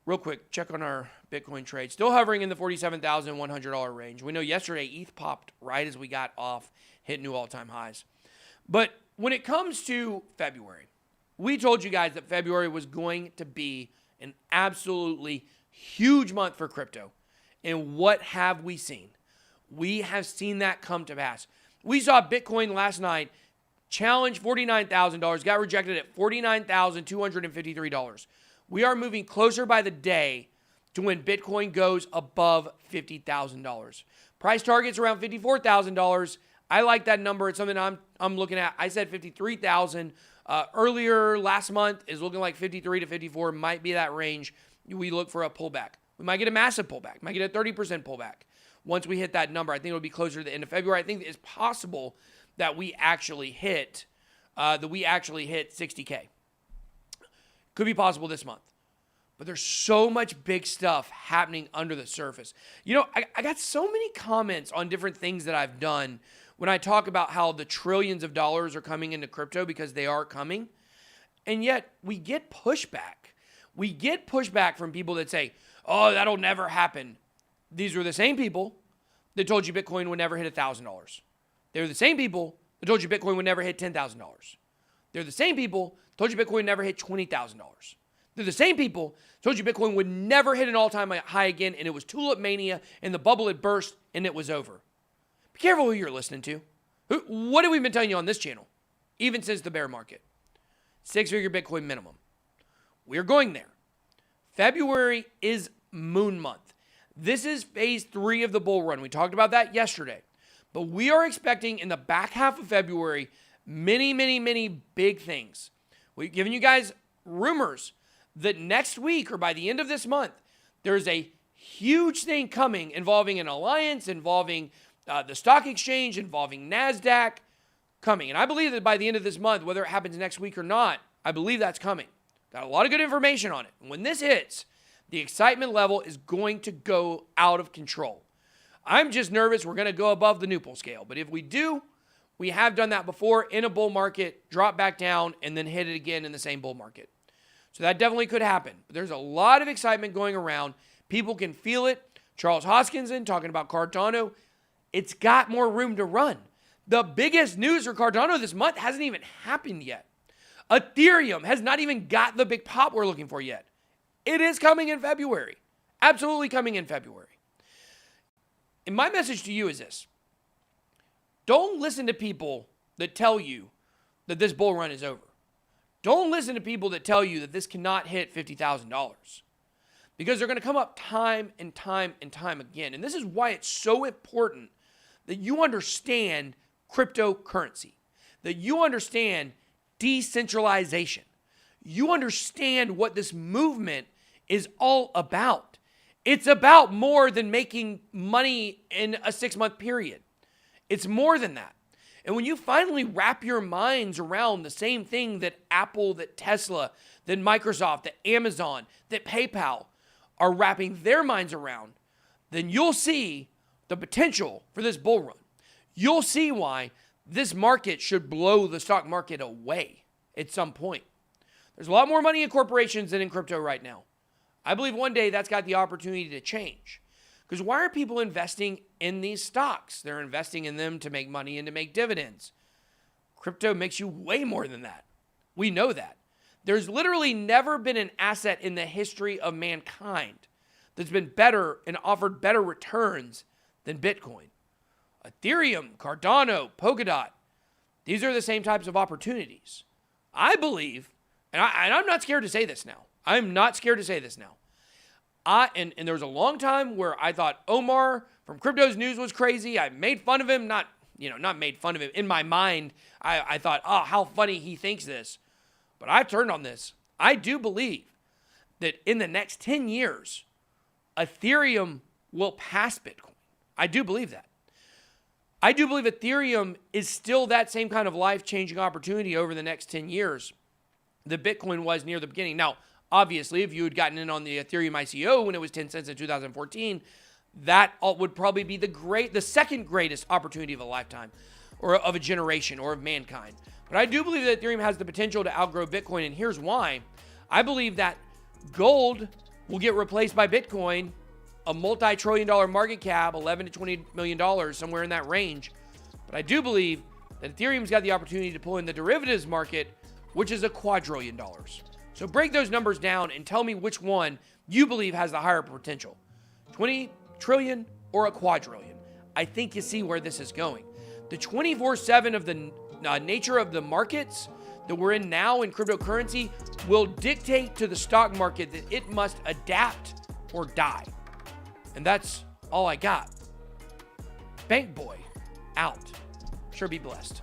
real quick. Check on our Bitcoin trade. Still hovering in the $47,100 range. We know yesterday ETH popped right as we got off, hit new all-time highs. But when it comes to February, we told you guys that February was going to be an absolutely huge month for crypto. And what have we seen? We have seen that come to pass. We saw Bitcoin last night challenge $49,000, got rejected at $49,253. We are moving closer by the day to when Bitcoin goes above $50,000. Price target's around $54,000. I like that number. It's something I'm looking at. I said 53,000 earlier last month. Is looking like 53 to 54 might be that range. We look for a pullback. We might get a massive pullback. Might get a 30% pullback once we hit that number. I think it'll be closer to the end of February. I think it's possible that we actually hit 60K. Could be possible this month. But there's so much big stuff happening under the surface. You know, I got so many comments on different things that I've done when I talk about how the trillions of dollars are coming into crypto, because they are coming. And yet we get pushback. We get pushback from people that say, oh, that'll never happen. These were the same people that told you Bitcoin would never hit $1,000. They're the same people that told you Bitcoin would never hit $10,000. They're the same people that told you Bitcoin would never hit $20,000. They're the same people that told you Bitcoin would never hit an all-time high again, and it was tulip mania, and the bubble had burst, and it was over. Be careful who you're listening to. What have we been telling you on this channel, even since the bear market? 6-figure Bitcoin minimum. We're going there. February is moon month. This is phase 3 of the bull run. We talked about that yesterday. But we are expecting in the back half of February many, many, many big things. We've given you guys rumors that next week or by the end of this month, there's a huge thing coming involving an alliance, involving the stock exchange, involving NASDAQ coming. And I believe that by the end of this month, whether it happens next week or not, I believe that's coming. Got a lot of good information on it. And when this hits, the excitement level is going to go out of control. I'm just nervous we're going to go above the Newport scale. But if we do, we have done that before in a bull market, drop back down, and then hit it again in the same bull market. So that definitely could happen. But there's a lot of excitement going around. People can feel it. Charles Hoskinson talking about Cardano. It's got more room to run. The biggest news for Cardano this month hasn't even happened yet. Ethereum has not even got the big pop we're looking for yet. It is coming in February. Absolutely coming in February. And my message to you is this. Don't listen to people that tell you that this bull run is over. Don't listen to people that tell you that this cannot hit $50,000. Because they're going to come up time and time and time again. And this is why it's so important that you understand cryptocurrency, that you understand decentralization. You understand what this movement is all about. It's about more than making money in a 6-month period. It's more than that. And when you finally wrap your minds around the same thing that Apple, that Tesla, that Microsoft, that Amazon, that PayPal are wrapping their minds around, then you'll see the potential for this bull run. You'll see why this market should blow the stock market away at some point. There's a lot more money in corporations than in crypto right now. I believe one day that's got the opportunity to change. Because why are people investing in these stocks? They're investing in them to make money and to make dividends. Crypto makes you way more than that. We know that. There's literally never been an asset in the history of mankind that's been better and offered better returns than Bitcoin. Ethereum, Cardano, Polkadot, these are the same types of opportunities. I believe, and I'm not scared to say this now. I'm not scared to say this now. And there was a long time where I thought Omar from Crypto's News was crazy. I made fun of him, not made fun of him. In my mind, I thought, oh, how funny he thinks this. But I've turned on this. I do believe that in the next 10 years, Ethereum will pass Bitcoin. I do believe that. I do believe Ethereum is still that same kind of life-changing opportunity over the next 10 years that Bitcoin was near the beginning. Now, obviously, if you had gotten in on the Ethereum ICO when it was 10 cents in 2014, that would probably be the second greatest opportunity of a lifetime or of a generation or of mankind. But I do believe that Ethereum has the potential to outgrow Bitcoin, and here's why. I believe that gold will get replaced by Bitcoin, a multi-trillion-dollar market cap, $11 to $20 million, somewhere in that range. But I do believe that Ethereum's got the opportunity to pull in the derivatives market, which is $1 quadrillion. So break those numbers down and tell me which one you believe has the higher potential, 20 trillion or $1 quadrillion. I think you see where this is going. The 24/7 of the nature of the markets that we're in now in cryptocurrency will dictate to the stock market that it must adapt or die. And that's all I got. Bank Boy, out. Sure, be blessed.